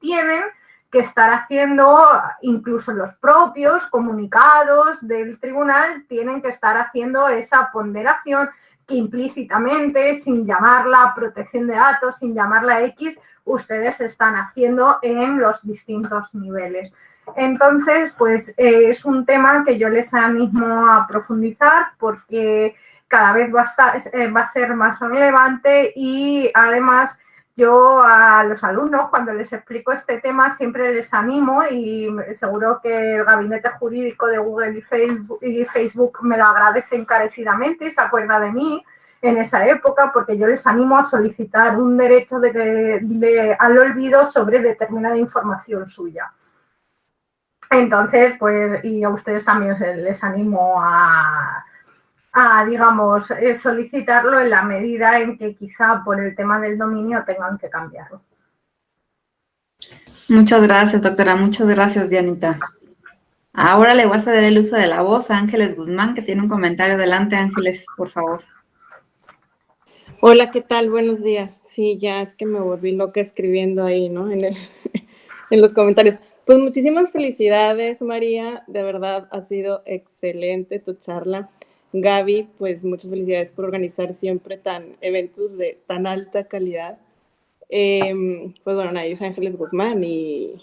tienen que estar haciendo, incluso los propios comunicados del tribunal, tienen que estar haciendo esa ponderación que implícitamente, sin llamarla protección de datos, sin llamarla X, ustedes están haciendo en los distintos niveles. Entonces, pues es un tema que yo les animo a profundizar porque cada vez va a ser más relevante y además Yo a los alumnos, cuando les explico este tema, siempre les animo, y seguro que el gabinete jurídico de Google y Facebook me lo agradece encarecidamente y se acuerda de mí en esa época, porque yo les animo a solicitar un derecho al olvido sobre determinada información suya. Entonces, pues, y a ustedes también les animo a digamos, solicitarlo en la medida en que quizá por el tema del dominio tengan que cambiarlo. Muchas gracias, doctora. Muchas gracias, Dianita. Ahora le voy a ceder el uso de la voz a Ángeles Guzmán, que tiene un comentario. Adelante, Ángeles, por favor. Hola, ¿qué tal? Buenos días. Sí, ya es que me volví loca escribiendo ahí, ¿no? En los comentarios. Pues muchísimas felicidades, María. De verdad, ha sido excelente tu charla. Gaby, pues muchas felicidades por organizar siempre eventos de tan alta calidad. Pues bueno, yo soy Ángeles Guzmán y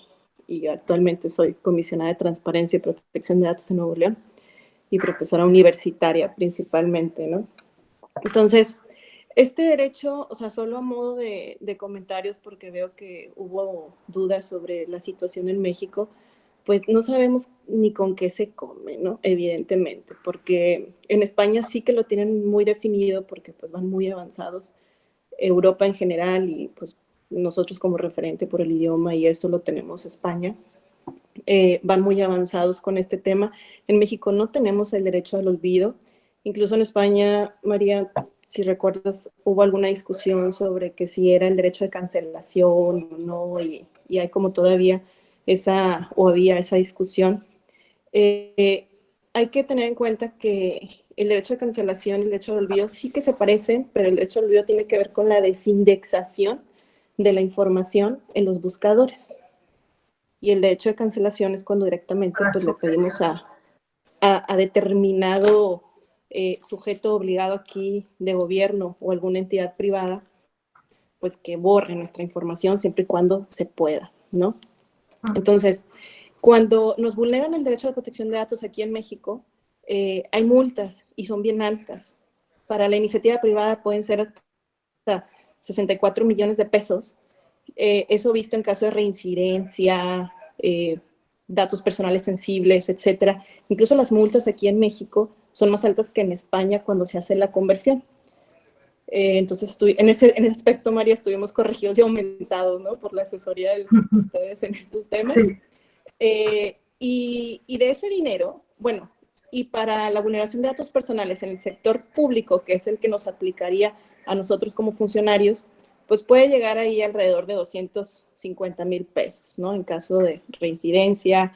actualmente soy comisionada de Transparencia y Protección de Datos en Nuevo León y profesora universitaria principalmente, ¿no? Entonces, este derecho, o sea, solo a modo de comentarios, porque veo que hubo dudas sobre la situación en México, pues no sabemos ni con qué se come, ¿no? Evidentemente, porque en España sí que lo tienen muy definido porque pues van muy avanzados, Europa en general y pues nosotros como referente por el idioma y eso lo tenemos España, van muy avanzados con este tema. En México no tenemos el derecho al olvido, incluso en España, María, si recuerdas, hubo alguna discusión sobre que si era el derecho de cancelación o no, y hay como todavía había esa discusión. Hay que tener en cuenta que el derecho de cancelación y el derecho al olvido sí que se parecen, pero el derecho al olvido tiene que ver con la desindexación de la información en los buscadores. Y el derecho de cancelación es cuando directamente pues, le pedimos a determinado sujeto obligado aquí de gobierno o alguna entidad privada, pues que borre nuestra información siempre y cuando se pueda, ¿no? Entonces, cuando nos vulneran el derecho de protección de datos aquí en México, hay multas y son bien altas. Para la iniciativa privada pueden ser hasta 64 millones de pesos. Eso visto en caso de reincidencia, datos personales sensibles, etcétera. Incluso las multas aquí en México son más altas que en España cuando se hace la conversión. Entonces, en ese aspecto, María, estuvimos corregidos y aumentados, ¿no? Por la asesoría de ustedes en estos temas. Sí. Y de ese dinero, bueno, y para la vulneración de datos personales en el sector público, que es el que nos aplicaría a nosotros como funcionarios, pues puede llegar ahí alrededor de 250,000 pesos, ¿no? En caso de reincidencia,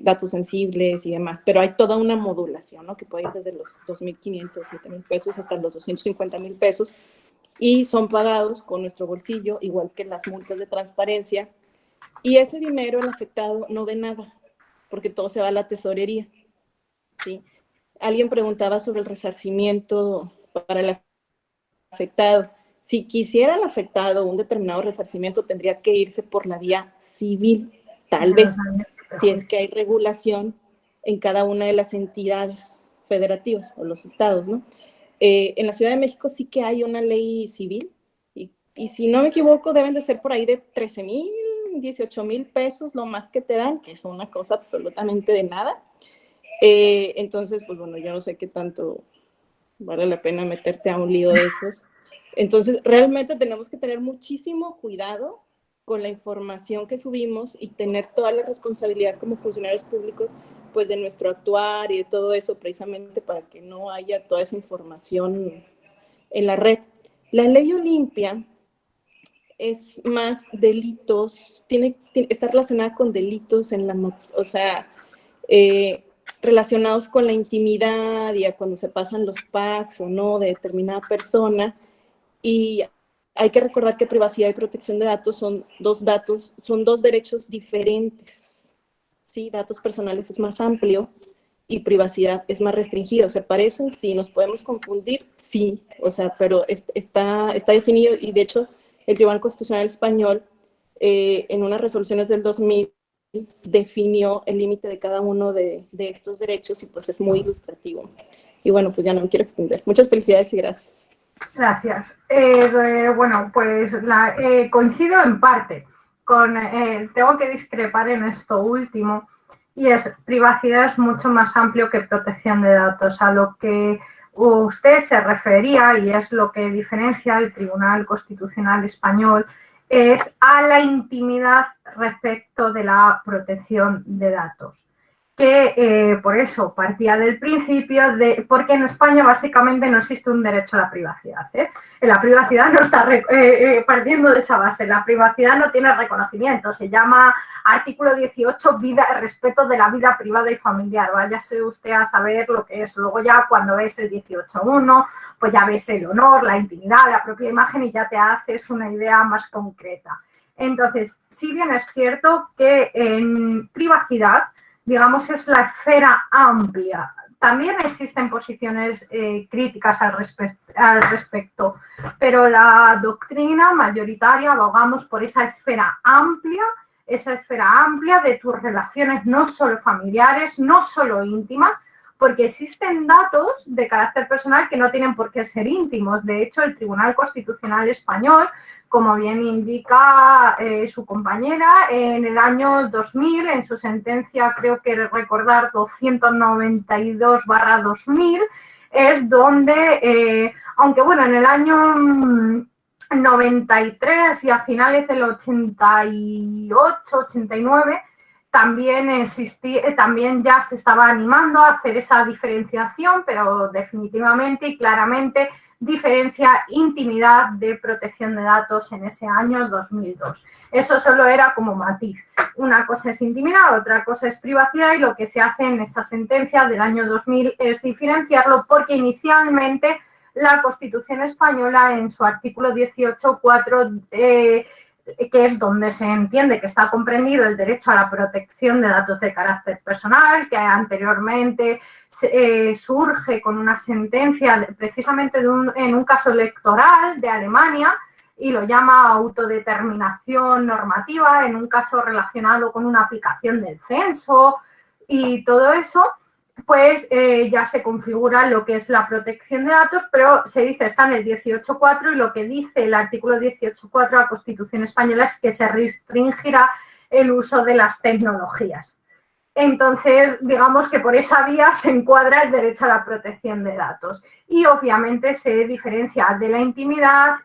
datos sensibles y demás, pero hay toda una modulación, ¿no? Que puede ir desde los 2,500, 7,000 pesos hasta los 250,000 pesos y son pagados con nuestro bolsillo, igual que las multas de transparencia, y ese dinero el afectado no ve nada, porque todo se va a la tesorería, ¿sí? Alguien preguntaba sobre el resarcimiento para el afectado. Si quisiera el afectado un determinado resarcimiento, tendría que irse por la vía civil, tal vez, si es que hay regulación en cada una de las entidades federativas o los estados, ¿no? En la Ciudad de México sí que hay una ley civil y si no me equivoco deben de ser por ahí de 13,000, 18,000 pesos lo más que te dan, que es una cosa absolutamente de nada. Entonces, pues bueno, yo no sé qué tanto vale la pena meterte a un lío de esos. Entonces, realmente tenemos que tener muchísimo cuidado con la información que subimos y tener toda la responsabilidad como funcionarios públicos, pues de nuestro actuar y de todo eso, precisamente para que no haya toda esa información en la red. La ley Olimpia es más delitos, está relacionada con delitos relacionados con la intimidad y a cuando se pasan los packs o no de determinada persona. Y hay que recordar que privacidad y protección de datos son dos derechos diferentes. Sí, datos personales es más amplio y privacidad es más restringido. ¿Se parecen? Sí. ¿Nos podemos confundir? Sí. O sea, pero está definido y de hecho el Tribunal Constitucional Español en unas resoluciones del 2000 definió el límite de cada uno de estos derechos y pues es muy ilustrativo. Y bueno, pues ya no me quiero extender. Muchas felicidades y gracias. Gracias. Bueno, pues coincido en parte tengo que discrepar en esto último, y privacidad es mucho más amplio que protección de datos. A lo que usted se refería, y es lo que diferencia el Tribunal Constitucional Español, es a la intimidad respecto de la protección de datos. Que por eso partía del principio porque en España básicamente no existe un derecho a la privacidad. La privacidad no está partiendo de esa base, la privacidad no tiene reconocimiento, se llama artículo 18, respeto de la vida privada y familiar. Váyase usted a saber lo que es. Luego ya cuando ves el 18.1, pues ya ves el honor, la intimidad, la propia imagen y ya te haces una idea más concreta. Entonces, si bien es cierto que en privacidad, digamos, es la esfera amplia. También existen posiciones críticas al respecto, pero la doctrina mayoritaria abogamos por esa esfera amplia de tus relaciones no solo familiares, no solo íntimas, porque existen datos de carácter personal que no tienen por qué ser íntimos. De hecho, el Tribunal Constitucional Español, como bien indica su compañera, en el año 2000, en su sentencia, creo que recordar 292/2000, es donde, aunque bueno, en el año 93 y a finales del 88, 89, también ya se estaba animando a hacer esa diferenciación, pero definitivamente y claramente diferencia intimidad de protección de datos en ese año 2002. Eso solo era como matiz. Una cosa es intimidad, otra cosa es privacidad, y lo que se hace en esa sentencia del año 2000 es diferenciarlo, porque inicialmente la Constitución española, en su artículo 18.4, que es donde se entiende que está comprendido el derecho a la protección de datos de carácter personal, que anteriormente surge con una sentencia precisamente en un caso electoral de Alemania, y lo llama autodeterminación normativa, en un caso relacionado con una aplicación del censo y todo eso. Pues ya se configura lo que es la protección de datos, pero se dice, está en el 18.4, y lo que dice el artículo 18.4 de la Constitución española es que se restringirá el uso de las tecnologías. Entonces, digamos que por esa vía se encuadra el derecho a la protección de datos. Y obviamente se diferencia de la intimidad,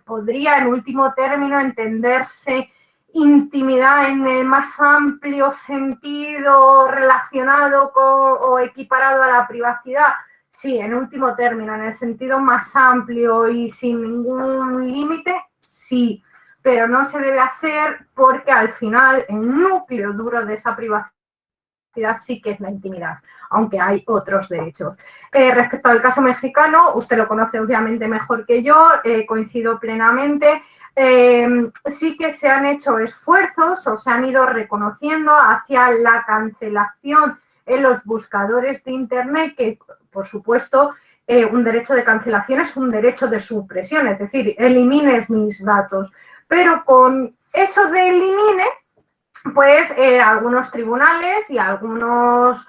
podría en último término entenderse intimidad en el más amplio sentido relacionado o equiparado a la privacidad. Sí, en último término, en el sentido más amplio y sin ningún límite, sí, pero no se debe hacer porque al final el núcleo duro de esa privacidad sí que es la intimidad, aunque hay otros derechos. Respecto al caso mexicano, usted lo conoce obviamente mejor que yo, coincido plenamente. Sí que se han hecho esfuerzos o se han ido reconociendo hacia la cancelación en los buscadores de Internet, que por supuesto un derecho de cancelación es un derecho de supresión, es decir, elimines mis datos, pero con eso de elimine, pues algunos tribunales y algunas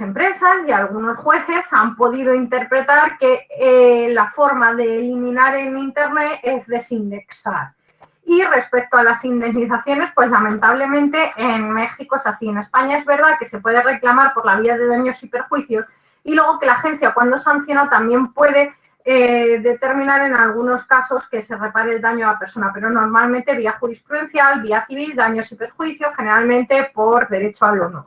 empresas y algunos jueces han podido interpretar que la forma de eliminar en Internet es desindexar. Y respecto a las indemnizaciones, pues lamentablemente en México es así. En España es verdad que se puede reclamar por la vía de daños y perjuicios, y luego que la agencia, cuando sanciona, también puede determinar en algunos casos que se repare el daño a la persona, pero normalmente vía jurisprudencial, vía civil, daños y perjuicios, generalmente por derecho al honor,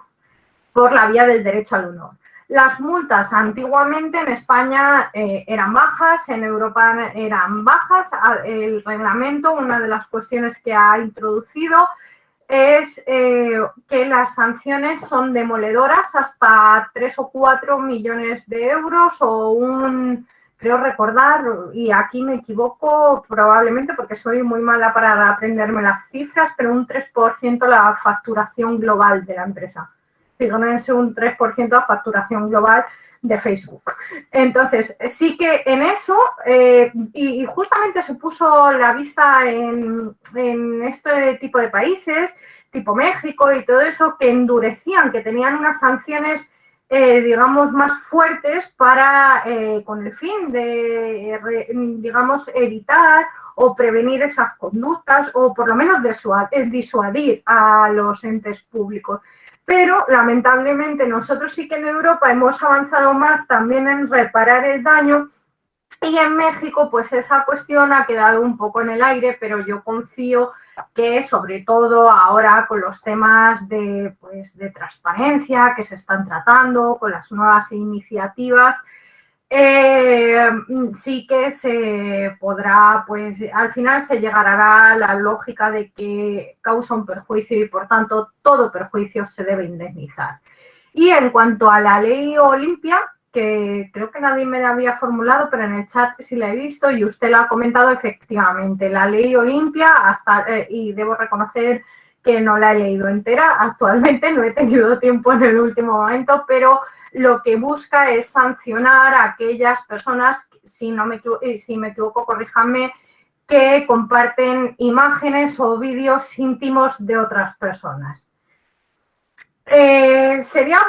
por la vía del derecho al honor. Las multas antiguamente en España eran bajas, en Europa eran bajas. El reglamento, una de las cuestiones que ha introducido es que las sanciones son demoledoras hasta 3 o 4 millones de euros o creo recordar, y aquí me equivoco probablemente porque soy muy mala para aprenderme las cifras, pero un 3% la facturación global de la empresa. Fíjense, un 3% la facturación global de Facebook. Entonces, sí que en eso, y justamente se puso la vista en este tipo de países, tipo México y todo eso, que endurecían, que tenían unas sanciones digamos, más fuertes para, con el fin de, digamos, evitar o prevenir esas conductas o por lo menos disuadir a los entes públicos. Pero lamentablemente nosotros sí que en Europa hemos avanzado más también en reparar el daño y en México pues esa cuestión ha quedado un poco en el aire, pero yo confío que sobre todo ahora con los temas de transparencia que se están tratando, con las nuevas iniciativas, sí que se podrá, pues al final se llegará a la lógica de que causa un perjuicio y por tanto todo perjuicio se debe indemnizar. Y en cuanto a la ley Olimpia, que creo que nadie me la había formulado, pero en el chat sí la he visto y usted la ha comentado efectivamente. La ley Olimpia, y debo reconocer que no la he leído entera, actualmente no he tenido tiempo en el último momento, pero lo que busca es sancionar a aquellas personas, si me equivoco, corríjanme, que comparten imágenes o vídeos íntimos de otras personas. Sería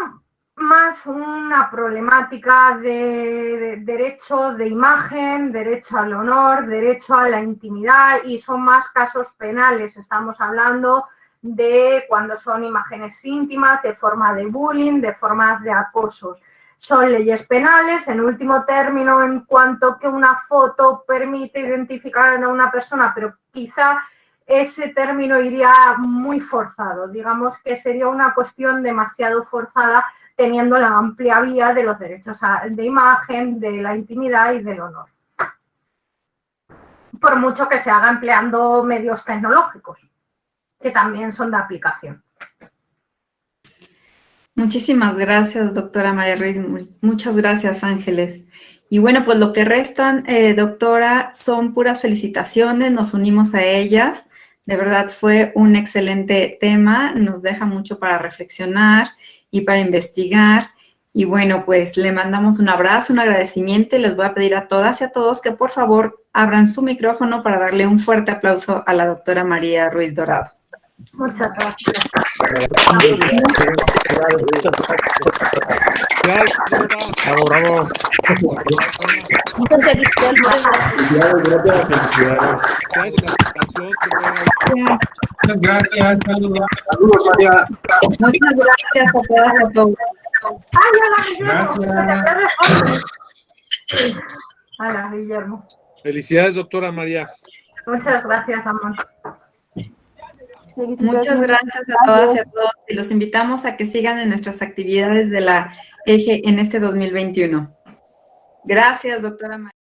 más una problemática de derecho de imagen, derecho al honor, derecho a la intimidad y son más casos penales. Estamos hablando de cuando son imágenes íntimas, de forma de bullying, de formas de acosos. Son leyes penales, en último término, en cuanto que una foto permite identificar a una persona, pero quizá ese término iría muy forzado. Digamos que sería una cuestión demasiado forzada teniendo la amplia vía de los derechos de imagen, de la intimidad y del honor. Por mucho que se haga empleando medios tecnológicos, que también son de aplicación. Muchísimas gracias, doctora María Ruiz. Muchas gracias, Ángeles. Y bueno, pues lo que restan, doctora, son puras felicitaciones, nos unimos a ellas. De verdad fue un excelente tema, nos deja mucho para reflexionar y para investigar. Y bueno, pues le mandamos un abrazo, un agradecimiento y les voy a pedir a todas y a todos que por favor abran su micrófono para darle un fuerte aplauso a la doctora María Ruiz Dorado. Muchas gracias. Bravo, bravo. Muchas felicidades. Muchas gracias. Saludos, María. Muchas gracias a todas y a todos. Gracias. Hola, Guillermo. Felicidades, doctora María. Muchas gracias, amor. Muchas gracias a todas y a todos y los invitamos a que sigan en nuestras actividades de la EGE en este 2021. Gracias, doctora María.